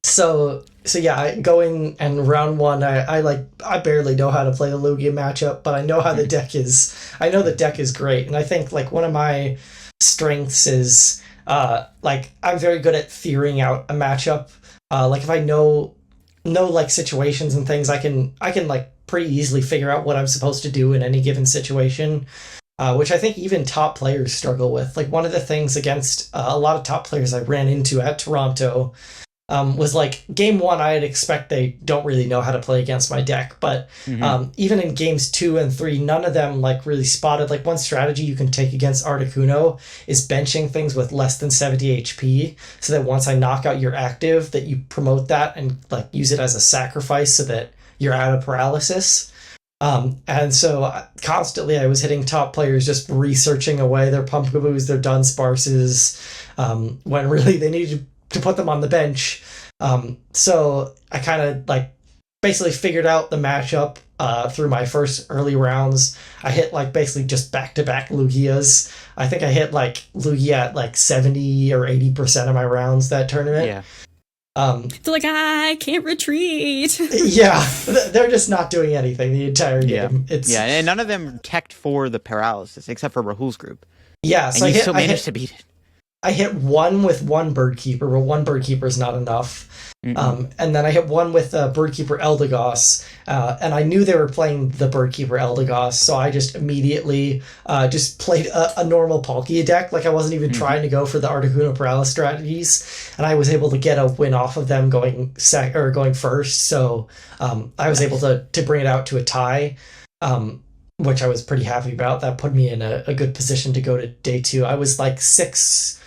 So yeah, going and round 1, I barely know how to play the Lugia matchup, but I know how the deck is. I know the deck is great, and I think like one of my strengths is like I'm very good at fearing out a matchup. Like if I know like situations and things, I can like pretty easily figure out what I'm supposed to do in any given situation. Which I think even top players struggle with. Like one of the things against a lot of top players I ran into at Toronto was like game 1, I'd expect they don't really know how to play against my deck, but even in games 2 and 3, none of them like really spotted. Like one strategy you can take against Articuno is benching things with less than 70 HP, so that once I knock out your active, that you promote that and like use it as a sacrifice so that you're out of paralysis. And so constantly I was hitting top players just researching away their Pumpkaboos, their Dunsparces, when really they needed to put them on the bench. So I kind of like basically figured out the matchup through my first early rounds. I hit like basically just back-to-back Lugias. I think I hit like Lugia at like 70 or 80% of my rounds that tournament. Yeah. They're like, I can't retreat. Yeah, they're just not doing anything the entire game. Yeah, and none of them teched for the paralysis, except for Rahul's group. Yeah, so you still managed to beat it. I hit 1 with 1 Birdkeeper, but 1 Birdkeeper is not enough. And then I hit 1 with Birdkeeper Eldegoss, and I knew they were playing the Birdkeeper Eldegoss, so I just immediately just played a normal Palkia deck. Like I wasn't even trying to go for the Articuno Paralysis strategies, and I was able to get a win off of them going first. So I was able to bring it out to a tie. Which I was pretty happy about. That put me in a good position to go to day 2. I was like 6-2-1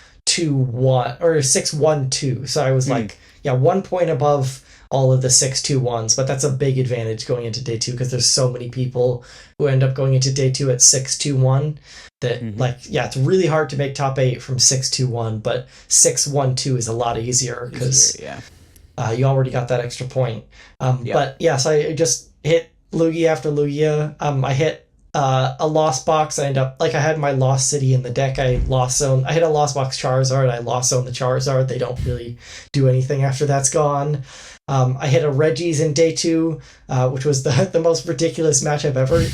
or 6-1-2. So I was like, 1 point above all of the 6-2-1s, but that's a big advantage going into day 2 because there's so many people who end up going into day 2 at 6-2-1 that it's really hard to make top 8 from 6-2-1, but 6-1-2 is a lot easier because you already got that extra point. But so I just hit Lugia after Lugia. I hit a Lost Box. I had my Lost City in the deck. I hit a Lost Box Charizard. I Lost Zone the Charizard. They don't really do anything after that's gone. I hit a Regis in day 2, which was the most ridiculous matchup ever.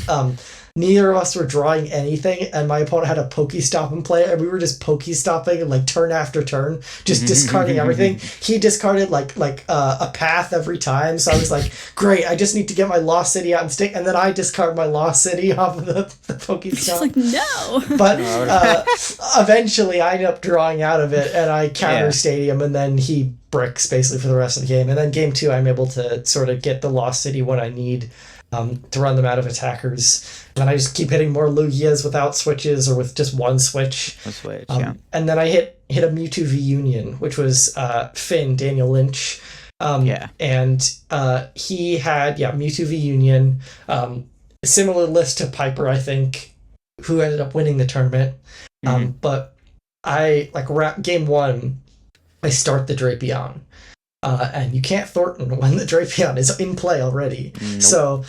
Neither of us were drawing anything, and my opponent had a Pokestop in play, and we were just Pokestopping like turn after turn, just discarding everything. He discarded like a path every time, so I was like, great, I just need to get my Lost City out and stick, and then I discard my Lost City off of the Pokestop. Like, no! But eventually I ended up drawing out of it, and I counter Stadium, and then he bricks basically for the rest of the game. And then game 2, I'm able to sort of get the Lost City when I need to run them out of attackers. And then I just keep hitting more Lugias without switches or with just one switch. And then I hit a Mewtwo V Union, which was Daniel Lynch. And he had Mewtwo V Union, similar list to Piper, I think, who ended up winning the tournament. But I game 1, I start the Drapion. And you can't Thornton when the Drapion is in play already. Nope. So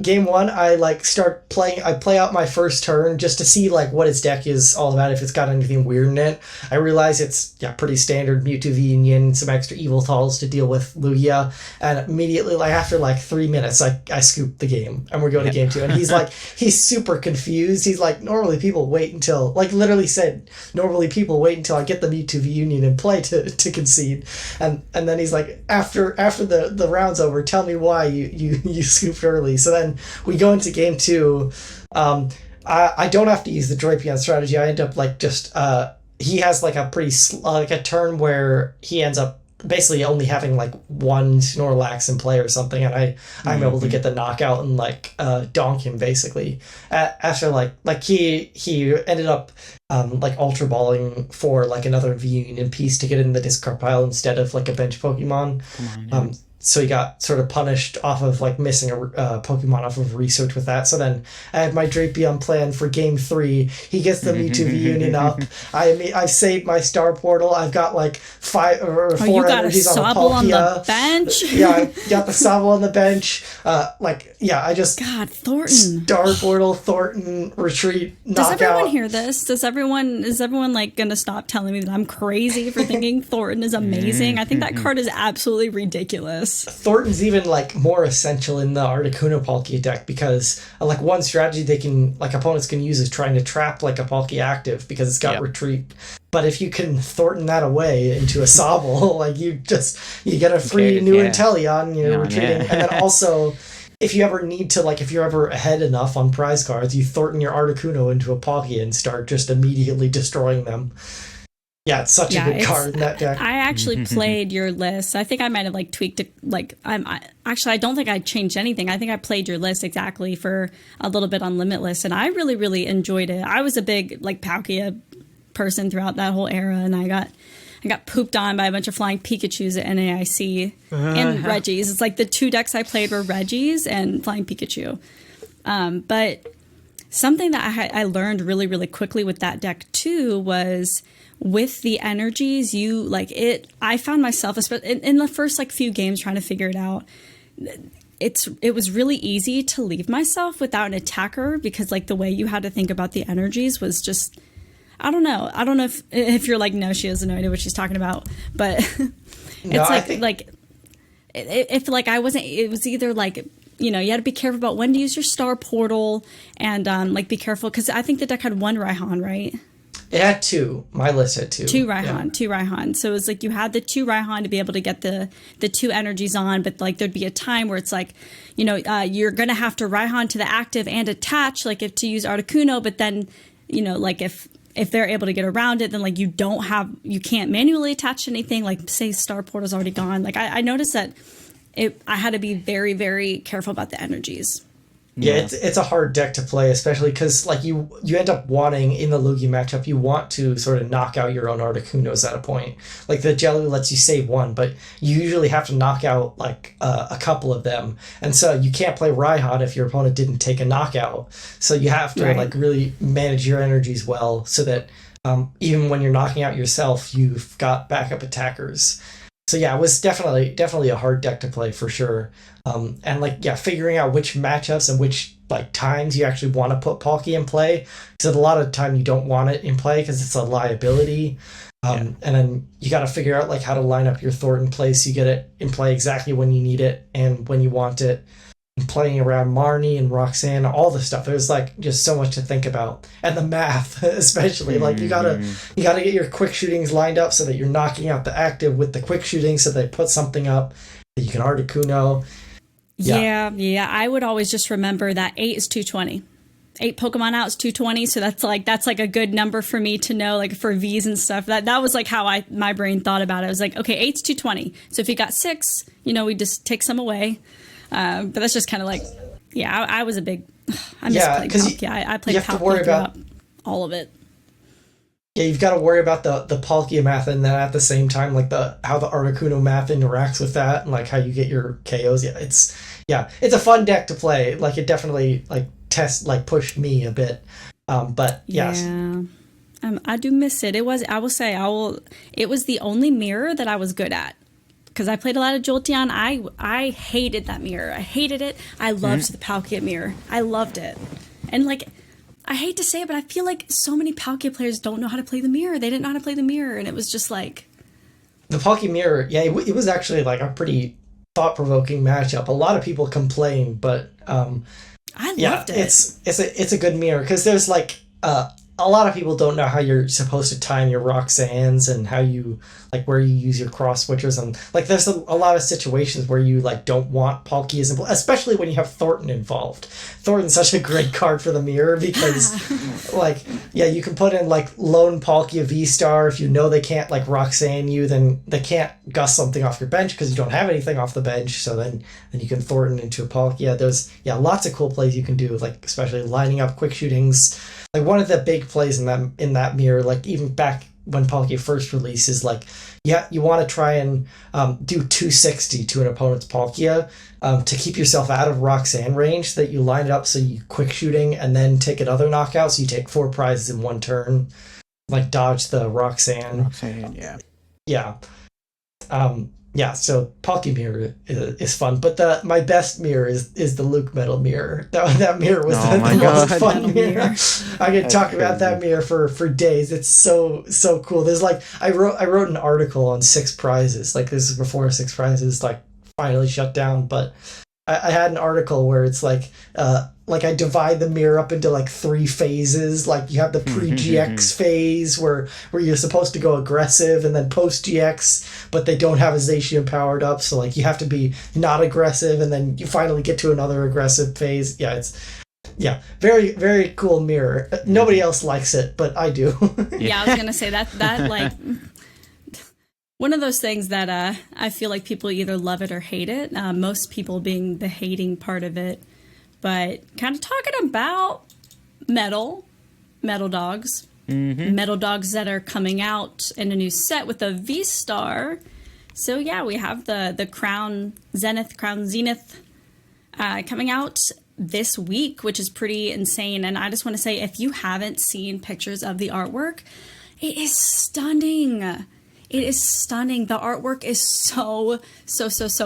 game 1, I start playing. I play out my first turn just to see what its deck is all about, if it's got anything weird in it. I realize it's pretty standard Mewtwo V Union, some extra Eviltals to deal with Lugia, and immediately after 3 minutes, I scoop the game and we're going to game 2. And he's super confused. He's like, normally people wait until literally said normally people wait until I get the Mewtwo V Union in play to concede, and then he's like, after the round's over, tell me why you scooped early. So then we go into game 2. I don't have to use the Drapion strategy. I end up he has a pretty a turn where he ends up basically only having one Snorlax in play or something, and I'm able to get the knockout and donk him basically. After he ended up Ultra Balling for another V Union piece to get in the discard pile instead of a bench Pokemon. so he got sort of punished off of like missing a Pokemon off of research with that. So then I have my Drapion plan for game 3. He gets the Mewtwo V-Union up. I've saved my Star Portal. I've got like 5 or 4 energies on the Palkia. On the bench. Yeah, I got the Sobble on the bench. I just Thornton. Star Portal, Thornton, retreat, knockout. Does everyone hear this? Is everyone like gonna stop telling me that I'm crazy for thinking Thornton is amazing? I think that card is absolutely ridiculous. Thornton's even like more essential in the Articuno Palkia deck because like one strategy they can like opponents can use is trying to trap like a Palkia active because it's got retreat. But if you can Thornton that away into a Sobble, like you get a free new Inteleon, retreating, and then also if you ever need to, like if you're ever ahead enough on prize cards, you Thornton your Articuno into a Palkia and start just immediately destroying them. Yeah, it's such a good card in that deck. I actually played your list. I think I might have like tweaked it. Like I don't think I changed anything. I think I played your list exactly for a little bit on Limitless, and I really, really enjoyed it. I was a big like Palkia person throughout that whole era, and I got pooped on by a bunch of flying Pikachus at NAIC and Reggies. It's like the 2 decks I played were Reggies and flying Pikachu. But something that I learned really, really quickly with that deck too was with the energies, I found myself, in the first like few games trying to figure it out, it was really easy to leave myself without an attacker because like the way you had to think about the energies was just, I don't know if you're like, no, she has no idea what she's talking about, but it was either like, you had to be careful about when to use your Star Portal and like be careful because I think the deck had 1 Raihan, right? It had 2. My list had 2. 2 Raihan, 2 Raihan. So it was like you had the 2 Raihan to be able to get the 2 energies on, but like there'd be a time where it's like, you're going to have to Raihan to the active and attach, like if to use Articuno, but then, like if they're able to get around it, then like you can't manually attach anything, like say Star Portal's already gone. Like I noticed that I had to be very, very careful about the energies. Yeah, it's a hard deck to play, especially because like you end up wanting in the Lugia matchup, you want to sort of knock out your own Articunos at a point. Like the Jelly lets you save 1, but you usually have to knock out like a couple of them, and so you can't play Raihan if your opponent didn't take a knockout. So you have to like really manage your energies well, so that even when you're knocking out yourself, you've got backup attackers. So yeah, it was definitely a hard deck to play for sure. And figuring out which matchups and which like times you actually want to put Palkia in play, because a lot of the time you don't want it in play because it's a liability. And then you got to figure out like how to line up your Thornton play so you get it in play exactly when you need it and when you want it. And playing around Marnie and Roxanne, all the stuff. There's like just so much to think about, and the math especially. Like you gotta get your quick shootings lined up so that you're knocking out the active with the quick shooting, so they put something up that you can Articuno. Yeah. I would always just remember that 8 is 220. 8 Pokemon out is 220, so that's like a good number for me to know, like for V's and stuff. That was like how my brain thought about it. I was like, okay, 8's 220. So if you got 6, we just take some away. But that's just kind of like, I was a big, I miss playing Palkia. I played Palkia throughout all of it. Yeah, you've got to worry about the Palkia math, and then at the same time, like how the Articuno math interacts with that, and like how you get your KOs. It's a fun deck to play. Like it definitely pushed me a bit. But yes. Yeah. I do miss it. It was the only mirror that I was good at. Because I played a lot of Jolteon. I hated that mirror. I hated it. I loved the Palkia mirror. I loved it. And like, I hate to say it, but I feel like so many Palkia players don't know how to play the mirror. They didn't know how to play the mirror, and it was just like... The Palkia mirror, it was actually like a pretty thought-provoking matchup. A lot of people complain, but... I loved it. It's a good mirror, because there's like... a lot of people don't know how you're supposed to time your Roxannes and how you like where you use your cross switchers, and like there's a lot of situations where you like don't want Palkias, especially when you have Thornton involved. Thornton's such a great card for the mirror because you can put in like lone Palkia V-Star if you know they can't like Roxanne you, then they can't gust something off your bench because you don't have anything off the bench, so then you can Thornton into a Palkia. There's lots of cool plays you can do, like especially lining up quick shootings. Like one of the big plays in that mirror, like even back when Palkia first released is like, yeah, you want to try and do 260 to an opponent's Palkia to keep yourself out of Roxanne range, that you line it up so you quick shooting and then take another knockout, so you take 4 prizes in one turn, like dodge the Roxanne. Yeah. Yeah. Yeah, so Palkia Mirror is fun, but my best mirror is the Luke Metal Mirror. That mirror was the most fun mirror. I could talk about that mirror for days. It's so cool. There's like I wrote an article on 6 prizes. Like, this is before 6 prizes like finally shut down, but I had an article where it's like I divide the mirror up into like 3 phases. Like, you have the pre-GX phase where you're supposed to go aggressive, and then post-GX, but they don't have a Zacian powered up, so like you have to be not aggressive, and then you finally get to another aggressive phase. Yeah, it's very, very cool mirror. Nobody else likes it, but I do. Yeah, I was gonna say that like one of those things that I feel like people either love it or hate it. Most people being the hating part of it. But kind of talking about metal dogs, metal dogs that are coming out in a new set with a V-Star. So yeah, we have the Crown Zenith coming out this week, which is pretty insane. And I just want to say, if you haven't seen pictures of the artwork, it is stunning. It is stunning. The artwork is so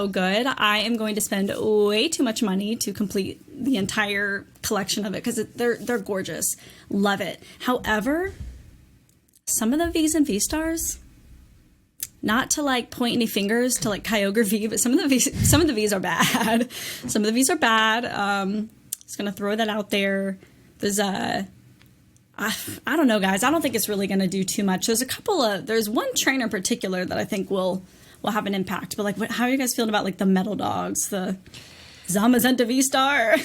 good. I am going to spend way too much money to complete the entire collection of it, because they're gorgeous. Love it. However, some of the V's and V-Stars, not to like point any fingers to like Kyogre V, but some of the V's are bad. Some of the V's are bad. Just gonna throw that out there. There's I don't know, guys. I don't think it's really going to do too much. There's one trainer in particular that I think will have an impact. But like, how are you guys feeling about like the metal dogs, the Zamazenta V-Star?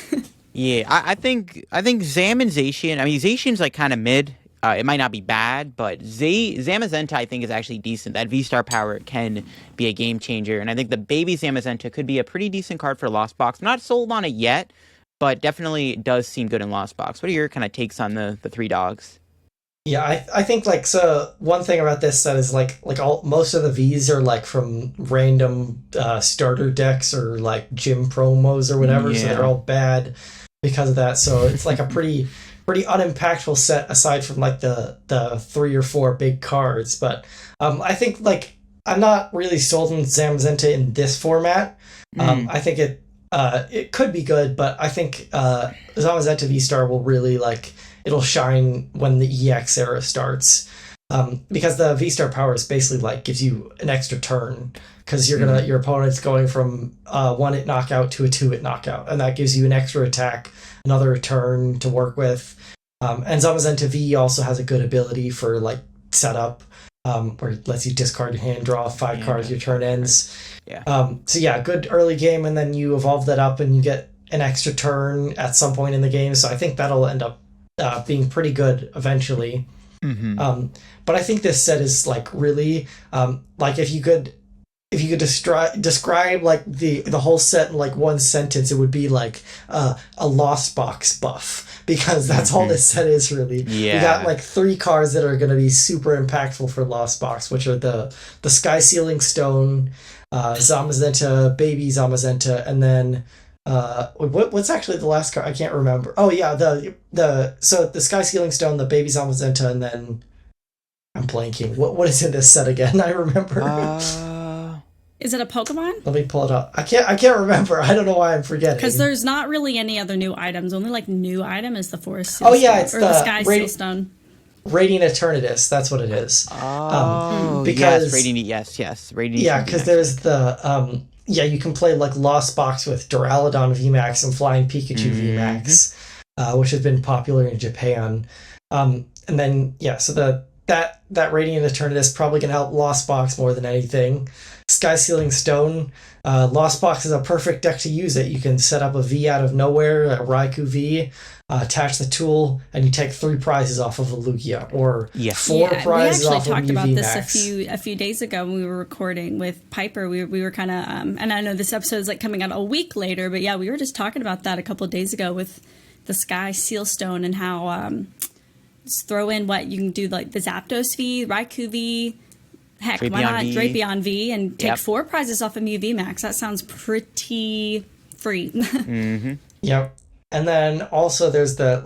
Yeah, I think Zam and Zacian. I mean, Zacian's like kind of mid. It might not be bad, but Zamazenta I think is actually decent. That V-Star power can be a game changer, and I think the baby Zamazenta could be a pretty decent card for Lost Box. I'm not sold on it yet, but definitely does seem good in Lost Box. What are your kind of takes on the 3 dogs? Yeah, I think like, so one thing about this set is like most of the V's are like from random starter decks or like gym promos or whatever, so they're all bad because of that. So it's like a pretty unimpactful set aside from like the 3 or 4 big cards. But I think like I'm not really sold on Zamazenta in this format. I think it could be good, but I think Zamazenta V-Star will really like, it'll shine when the EX era starts, because the V-Star power is basically like gives you an extra turn, because your opponent's going from 1-hit knockout to a 2-hit knockout, and that gives you an extra attack, another turn to work with. And Zamazenta V also has a good ability for like setup, where it lets you discard your hand, draw 5 cards, your turn ends. Yeah. So yeah, good early game, and then you evolve that up and you get an extra turn at some point in the game. So I think that'll end up being pretty good eventually. But I think this set is like really like if you could describe like the whole set in like one sentence, it would be like a Lost Box buff, because that's all this set is really. You got like 3 cards that are going to be super impactful for Lost Box, which are the Sky Sealing Stone, Zamazenta, Baby Zamazenta, and then what's actually the last card? I can't remember. Oh yeah, the Sky Sealing Stone, the Baby Zamazenta, and then I'm blanking. What is in this set again? I remember. Is it a Pokemon? Let me pull it up. I can't remember. I don't know why I'm forgetting. Because there's not really any other new items. Only like new item is the Forest Seal Stone. Oh yeah, it's the Sky Seal Stone. Radiant Eternatus, that's what it is. Because Radiant, yes. Radiant. Yeah, because there's the you can play like Lost Box with Duraludon VMAX and Flying Pikachu VMAX, which has been popular in Japan. And then so that Radiant Eternatus probably gonna help Lost Box more than anything. Sky Sealing Stone, Lost Box is a perfect deck to use it. You can set up a V out of nowhere, a Raikou V, attach the tool, and you take 3 prizes off of a Lugia, or 4 prizes off of a UV Max. We actually talked about this a few days ago when we were recording with Piper. We were kind of, and I know this episode is like coming out a week later, but yeah, we were just talking about that a couple of days ago with the Sky Seal Stone and how throw in what you can do, like the Zapdos V, Raikou V. Heck, Drapion why not V. Drapion V and take 4 prizes off of Mew V Max? That sounds pretty free. Mm-hmm. Yep. And then also there's the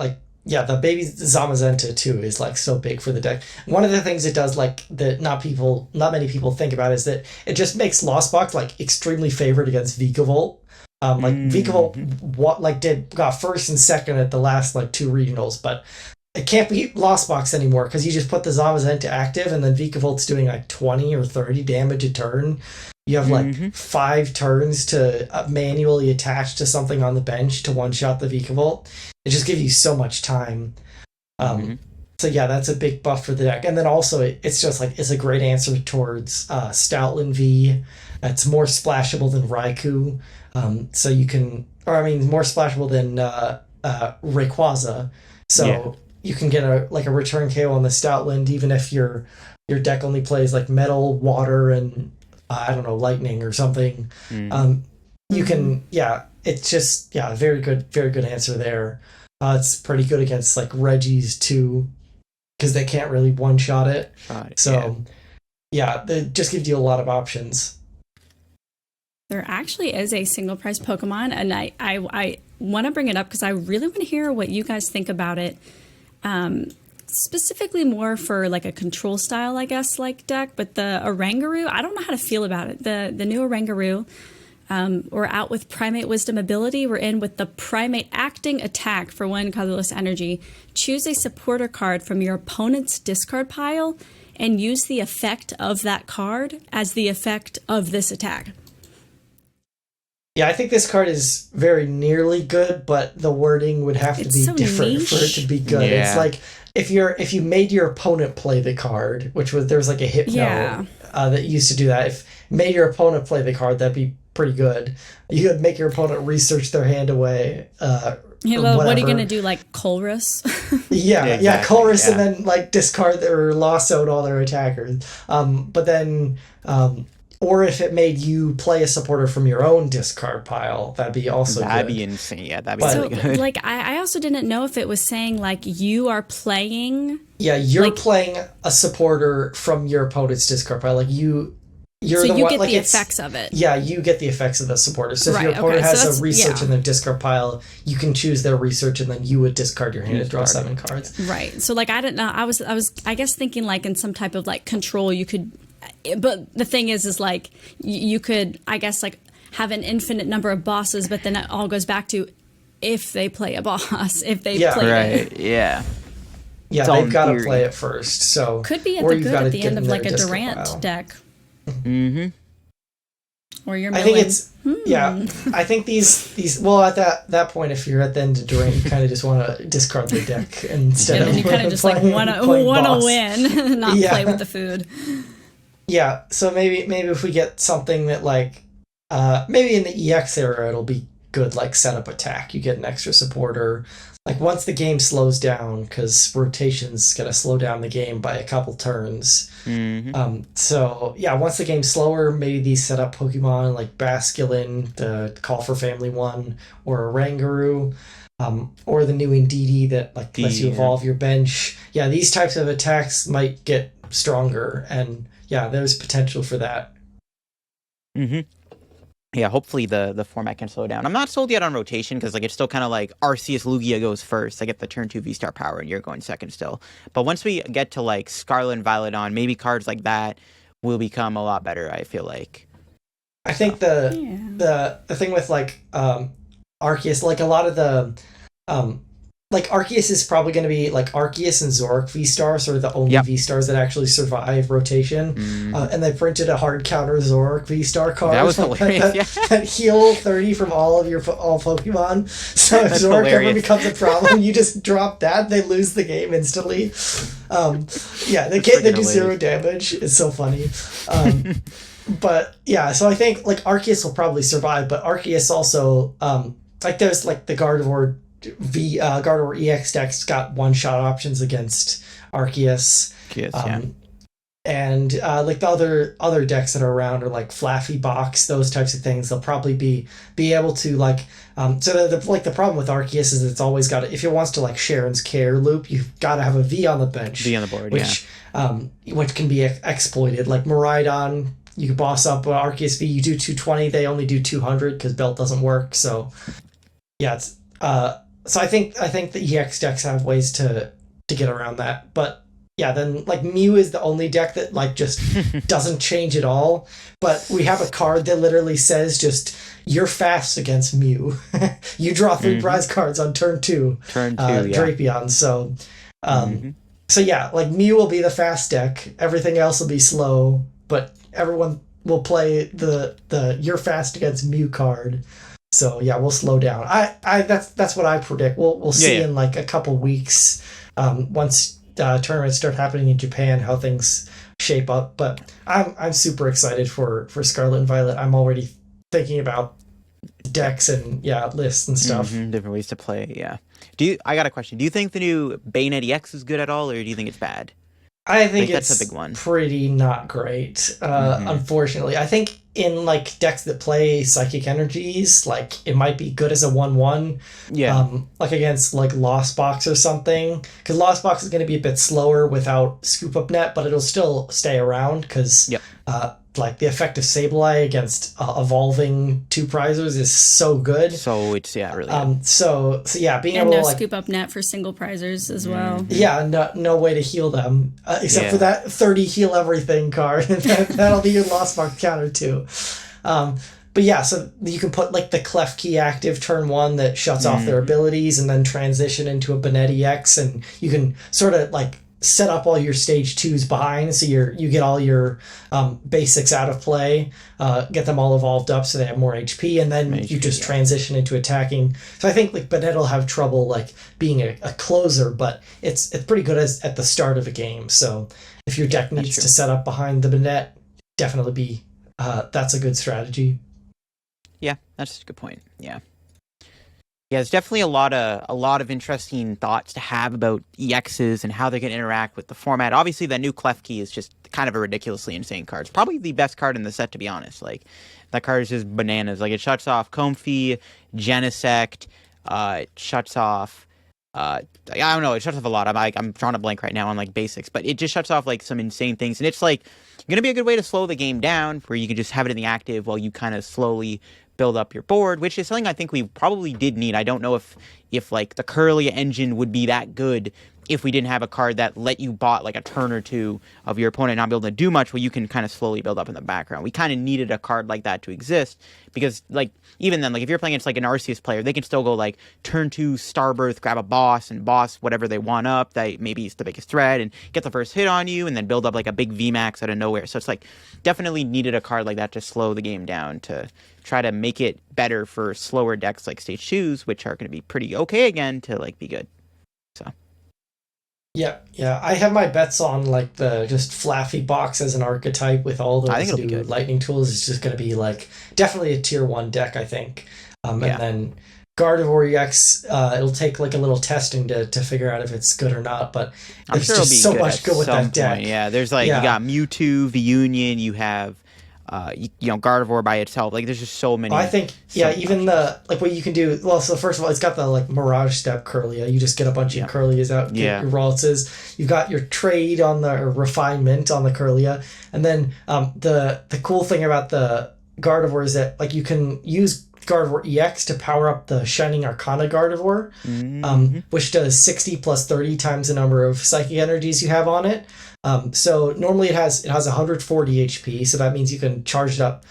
baby Zamazenta too is like so big for the deck. One of the things it does like that not many people think about is that it just makes Lost Box like extremely favored against Vikavolt. Vikavolt got first and second at the last like 2 regionals, but it can't be Lost Box anymore because you just put the Zamazenta active and then Vikavolt's doing like 20 or 30 damage a turn. You have like 5 turns to manually attach to something on the bench to one-shot the Vikavolt. It just gives you so much time. So yeah, that's a big buff for the deck. And then also it's just like it's a great answer towards Stoutland V. It's more splashable than Raikou. So you can, more splashable than Rayquaza. So you can get a return KO on the Stoutland even if your deck only plays like Metal, Water, and Lightning or something. You can, it's just, very good answer there. It's pretty good against like Reggies too, because they can't really one-shot it. It just gives you a lot of options. There actually is a single prize Pokemon, and I want to bring it up because I really want to hear what you guys think about it. Specifically more for like a control style, I guess, like deck, but the Oranguru, I don't know how to feel about it. The new Oranguru, we're out with Primate Wisdom ability. We're in with the Primate Acting Attack for 1 colorless energy. Choose a supporter card from your opponent's discard pile and use the effect of that card as the effect of this attack. Yeah, I think this card is very nearly good, but the wording would have to be so different niche for it to be good. Yeah. It's like if you made your opponent play the card, there's like a Hypno that used to do that. If made your opponent play the card, that'd be pretty good. You could make your opponent research their hand away. What are you gonna do? Like Colress? Colress, and then like discard or loss out all their attackers. But then. Or if it made you play a supporter from your own discard pile, that'd be also good. That'd be insane. Yeah, that'd be really good. Like, I also didn't know if it was saying, like, you are playing... Yeah, you're playing a supporter from your opponent's discard pile. Like, you're so the you one, get like the effects of it. Yeah, you get the effects of the supporter. So if your opponent has a research in their discard pile, you can choose their research, and then you would discard your hand and draw 7 cards. Right. So, like, I didn't know. I was, I guess, thinking, like, in some type of, like, control, you could... But the thing is like you could, I guess, like have an infinite number of bosses, but then it all goes back to if they play a boss, if they play it. Yeah, they've got to play it first. So could be at the end of like a Durant deck. Mm-hmm. Or you're milling. I think it's I think these at that point, if you're at the end of Durant, you kind of just want to discard the deck instead of you kind of just like want to win, not play with the food. Yeah, so maybe if we get something that like maybe in the EX era it'll be good, like setup attack. You get an extra supporter. Like once the game slows down, because rotation's gonna slow down the game by a couple turns. So yeah, once the game's slower, maybe these setup Pokemon like Basculin, the Call for Family one, or Oranguru, or the new Indeedee that like lets you evolve your bench. Yeah, these types of attacks might get stronger, and yeah, there's potential for that. Yeah, hopefully the format can slow down. I'm not sold yet on rotation because like it's still kind of like Arceus Lugia goes first. I get the turn 2 V-Star power and you're going second still. But once we get to like Scarlet and Violet on, maybe cards like that will become a lot better, I feel like. I think the thing with like Arceus, like a lot of the like Arceus is probably going to be like Arceus and Zoroark V-Stars are the only V-Stars that actually survive rotation. And they printed a hard counter Zoroark V-Star card. That was hilarious. That heal 30 from all Pokemon. So if Zoroark ever becomes a problem, you just drop that, they lose the game instantly. They do 0 damage. It's so funny. But yeah, so I think like Arceus will probably survive, but Arceus also like there's like the Gardevoir Gardevoir EX decks got one-shot options against Arceus. and like the other decks that are around are like Flaffy Box, those types of things. They'll probably be able to like so the problem with Arceus is it's always got if it wants to like Sharon's Care loop, you've got to have a V on the bench, V on the board, which can be exploited. Like Miraidon, you can boss up Arceus V, you do 220, they only do 200 because Belt doesn't work. So yeah, it's so I think the EX decks have ways to get around that, but. Yeah, then like Mew is the only deck that like just doesn't change at all. But we have a card that literally says just you're fast against Mew. You draw 3 prize cards on turn 2. Turn 2, Drapion. So, so yeah, like Mew will be the fast deck. Everything else will be slow, but everyone will play the you're fast against Mew card. So yeah, we'll slow down. I that's what I predict. We'll see in like a couple weeks once. Tournaments start happening in Japan, how things shape up. But I'm super excited for Scarlet and Violet. I'm already thinking about decks and lists and stuff. Different ways to play. I got a question. Do you think the new Bayonet EX is good at all, or do you think it's bad? I think it's that's a big one. Pretty not great. Unfortunately, I think in like decks that play Psychic Energies, like it might be good as a 1/1. Yeah. Like against like Lost Box or something, because Lost Box is going to be a bit slower without Scoop Up Net, but it'll still stay around because like the effect of Sableye against evolving 2 prizers is so good. So it's really so yeah, being and able no to like, Scoop Up Net for single prizers as well. Yeah, no way to heal them except for that 30 heal everything card. That'll be your Lost Box counter too. But yeah, so you can put like the Clef Key active turn 1 that shuts off their abilities and then transition into a Benetti X, and you can sort of like set up all your stage 2s behind, so you get all your basics out of play, get them all evolved up so they have more HP, and then you just transition into attacking. So I think like Bennett will have trouble like being a closer, but it's pretty good at the start of a game. So if your deck needs to set up behind the Bennett, definitely be that's a good strategy. Yeah, that's a good point. Yeah, it's definitely a lot of interesting thoughts to have about EXs and how they can interact with the format. Obviously, that new Clef Key is just kind of a ridiculously insane card. It's probably the best card in the set, to be honest. Like, that card is just bananas. Like, it shuts off Comfy, Genesect, it shuts off... I don't know, it shuts off a lot. I'm drawing a blank right now on, like, basics. But it just shuts off, like, some insane things. And it's, like, going to be a good way to slow the game down, where you can just have it in the active while you kind of slowly build up your board, which is something I think we probably did need. I don't know if like the Curlia engine would be that good if we didn't have a card that let you bot like a turn or 2 of your opponent not be able to do much, where you can kind of slowly build up in the background. We kind of needed a card like that to exist, because like even then, like if you're playing against like an Arceus player, they can still go like turn 2 Starbirth, grab a boss and boss whatever they want up that maybe is the biggest threat and get the first hit on you, and then build up like a big VMAX out of nowhere. So it's like definitely needed a card like that to slow the game down, to try to make it better for slower decks like stage 2s, which are going to be pretty okay again to like be good. So yeah, I have my bets on like the just Flaffy Box as an archetype with all those new lightning tools. It's just going to be like definitely a tier 1 deck, I think. And then Gardevoir EX, it'll take like a little testing to figure out if it's good or not, but there's just so much good with that deck. Yeah, there's like you got Mewtwo, the Union, you have Gardevoir by itself. Like, there's just so many. I think, even the, like, what you can do, well, so first of all, it's got the, like, Mirage Step Curlia. You just get a bunch of Curlias out, get your Raltzes. You've got your trade on the refinement on the Curlia. And then the cool thing about the Gardevoir is that, like, you can use Gardevoir EX to power up the Shining Arcana Gardevoir, which does 60 plus 30 times the number of Psychic Energies you have on it. So normally it has 140 HP, so that means you can charge it up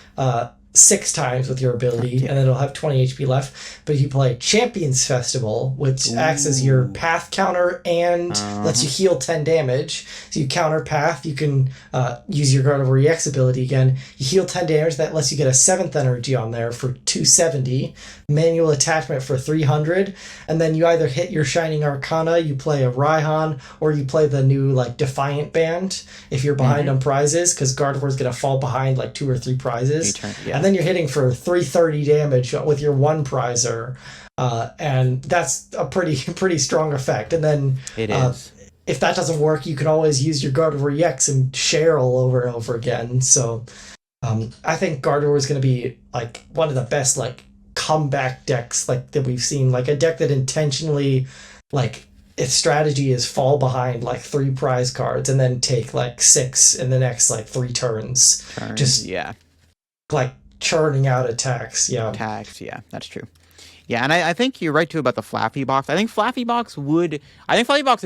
6 times with your ability, and then it'll have 20 HP left. But if you play Champions Festival, which acts as your path counter and lets you heal 10 damage, so you counter path, you can use your Gardevoir EX ability again. You heal 10 damage, that lets you get a 7th energy on there for 270, manual attachment for 300, and then you either hit your Shining Arcana, you play a Raihan, or you play the new like Defiant Band if you're behind on prizes, because Gardevoir's going to fall behind like 2 or 3 prizes. And then you're hitting for 330 damage with your 1 prizer, and that's a pretty strong effect. And then it is. if that doesn't work, you can always use your Gardevoir EX and Cheryl over and over again. So I think Gardevoir is going to be like one of the best like comeback decks like that we've seen. Like a deck that intentionally like its strategy is fall behind like 3 prize cards and then take like 6 in the next like 3 turns. Just like churning out attacks. Yeah, that's true. Yeah, and I think you're right too about the Flaffy Box. I think Flaffy Box would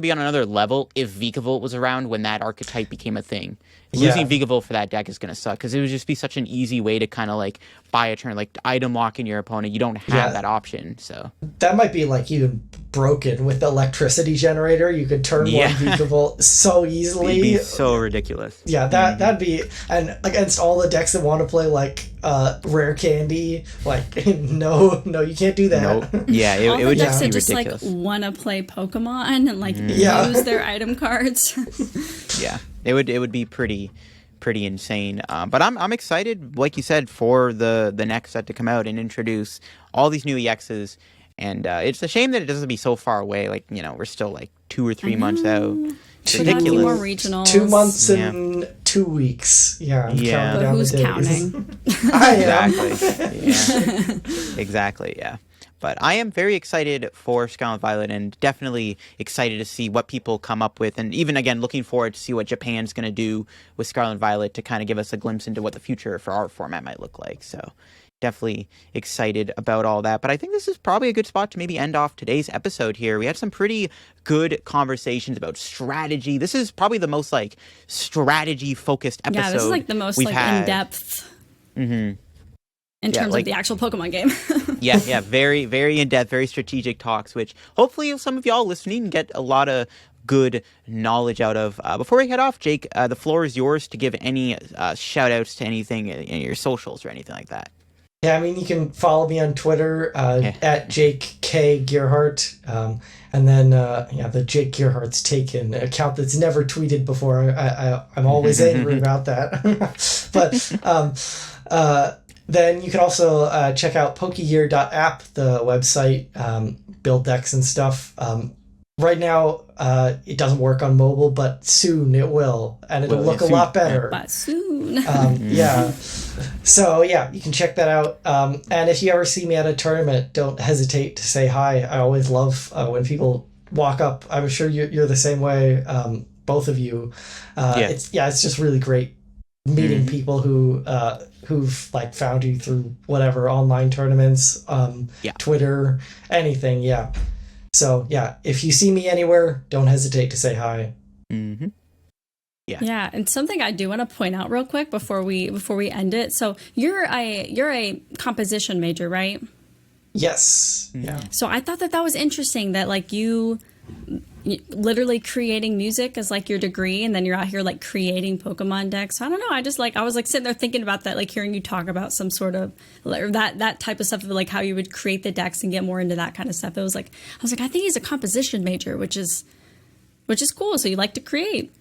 be on another level if Vikavolt was around when that archetype became a thing. Losing Vikavolt for that deck is going to suck because it would just be such an easy way to kind of like buy a turn, like item lock in your opponent. You don't have that option, so that might be like even broken with the electricity generator. You could turn one Vikavolt so easily. It'd be so ridiculous. Yeah, that'd be, and against all the decks that want to play like rare candy, like no, you can't do that. Nope. Yeah, it would just be just ridiculous. Like want to play Pokemon and like use their item cards. Yeah, it would be pretty insane. But I'm excited, like you said, for the next set to come out and introduce all these new EXs. And it's a shame that it doesn't be so far away. Like, we're still like 2 or 3 months out. It's ridiculous. More regionals. 2 months and 2 weeks. Yeah. I'm counting down who's the days. counting? I am. Exactly. Yeah. But I am very excited for Scarlet Violet and definitely excited to see what people come up with. And even, again, looking forward to see what Japan's going to do with Scarlet Violet to kind of give us a glimpse into what the future for our format might look like. So definitely excited about all that. But I think this is probably a good spot to maybe end off today's episode here. We had some pretty good conversations about strategy. This is probably the most like strategy focused episode. Yeah, this is like the most like in depth. In terms of the actual Pokemon game. yeah, very, very in-depth, very strategic talks, which hopefully some of y'all listening get a lot of good knowledge out of. Before we head off, Jake, the floor is yours to give any shout-outs to anything in your socials or anything like that. Yeah, I mean, you can follow me on Twitter at Jake K. Gearhart. And then, the Jake Gearhart's Taken account that's never tweeted before. I'm always angry about that. But then you can also check out pokegear.app, the website, build decks and stuff. Right now, it doesn't work on mobile, but soon it will, and it'll look a lot better. But soon. Yeah. So, yeah, you can check that out. And if you ever see me at a tournament, don't hesitate to say hi. I always love when people walk up. I'm sure you're the same way, both of you. It's just really great meeting people who've like found you through whatever online tournaments, Twitter, anything. Yeah. So yeah, if you see me anywhere, don't hesitate to say hi. Yeah, and something I do want to point out real quick before we end it. So you're a composition major, right? Yes. Yeah. So I thought that was interesting that like you literally creating music as like your degree, and then you're out here like creating Pokemon decks. I don't know. I was like sitting there thinking about that, like hearing you talk about some sort of or that type of stuff, of like how you would create the decks and get more into that kind of stuff. I was like, I think he's a composition major, which is cool. So you like to create.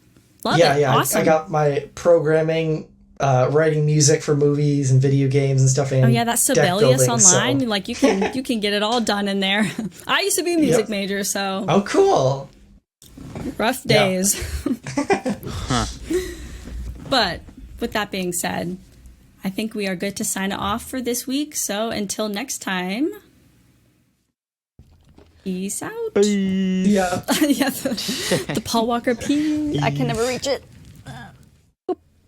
Love it. Yeah. Awesome. I got my programming, writing music for movies and video games and stuff. And that Sibelius online, so. Like you can get it all done in there. I used to be a music major, so. Oh, cool. Rough days. But with that being said, I think we are good to sign it off for this week. So until next time, peace out. Yeah. The Paul Walker P. I can never reach it.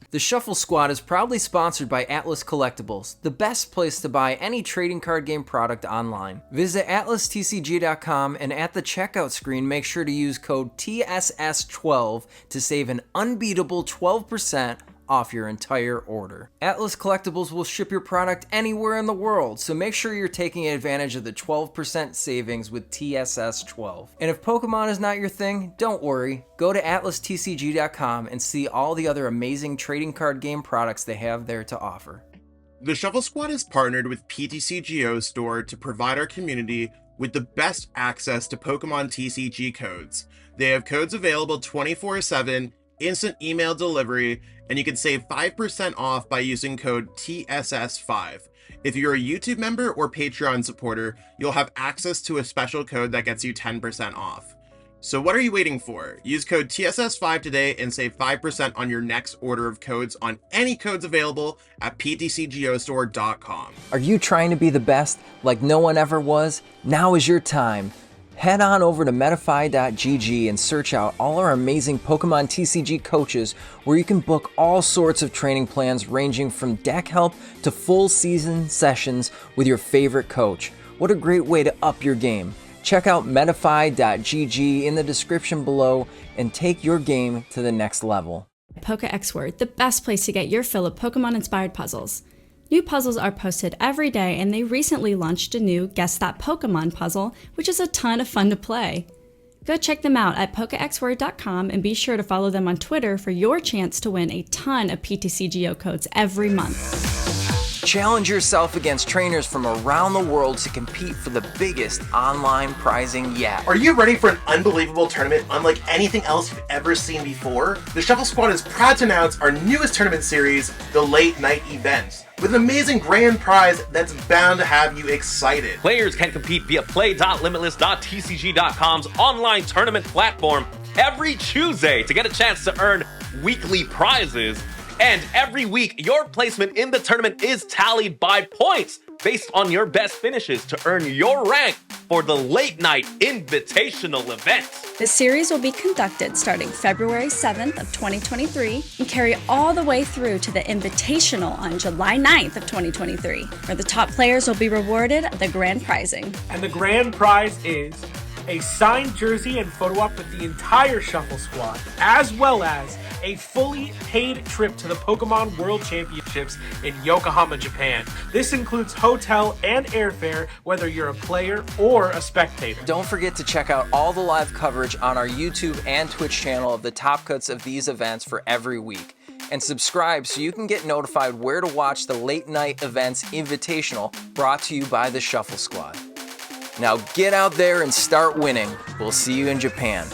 The Shuffle Squad is proudly sponsored by Atlas Collectibles, the best place to buy any trading card game product online. Visit atlastcg.com and at the checkout screen, make sure to use code TSS12 to save an unbeatable 12% off your entire order. Atlas Collectibles will ship your product anywhere in the world, so make sure you're taking advantage of the 12% savings with TSS12. And if Pokemon is not your thing, don't worry. Go to atlastcg.com and see all the other amazing trading card game products they have there to offer. The Shuffle Squad is partnered with PTCGO Store to provide our community with the best access to Pokemon TCG codes. They have codes available 24/7, instant email delivery, and you can save 5% off by using code TSS5. If you're a YouTube member or Patreon supporter, you'll have access to a special code that gets you 10% off. So what are you waiting for? Use code TSS5 today and save 5% on your next order of codes on any codes available at PTCGOstore.com. Are you trying to be the best like no one ever was? Now is your time. Head on over to Metafy.gg and search out all our amazing Pokemon TCG coaches where you can book all sorts of training plans ranging from deck help to full season sessions with your favorite coach. What a great way to up your game. Check out Metafy.gg in the description below and take your game to the next level. PokeX Word, the best place to get your fill of Pokemon-inspired puzzles. New puzzles are posted every day, and they recently launched a new Guess That Pokemon puzzle, which is a ton of fun to play. Go check them out at PokeXWord.com and be sure to follow them on Twitter for your chance to win a ton of PTCGO codes every month. Challenge yourself against trainers from around the world to compete for the biggest online prizing yet. Are you ready for an unbelievable tournament unlike anything else you've ever seen before? The Shuffle Squad is proud to announce our newest tournament series, the Late Night Events, with an amazing grand prize that's bound to have you excited. Players can compete via play.limitless.tcg.com's online tournament platform every Tuesday to get a chance to earn weekly prizes. And every week, your placement in the tournament is tallied by points based on your best finishes to earn your rank for the Late Night Invitational event. The series will be conducted starting February 7th of 2023 and carry all the way through to the Invitational on July 9th of 2023, where the top players will be rewarded the grand prizing. And the grand prize is a signed jersey and photo op with the entire Shuffle Squad, as well as a fully paid trip to the Pokemon World Championships in Yokohama, Japan. This includes hotel and airfare, whether you're a player or a spectator. Don't forget to check out all the live coverage on our YouTube and Twitch channel of the top cuts of these events for every week. And subscribe so you can get notified where to watch the Late Night Events Invitational brought to you by the Shuffle Squad. Now get out there and start winning. We'll see you in Japan.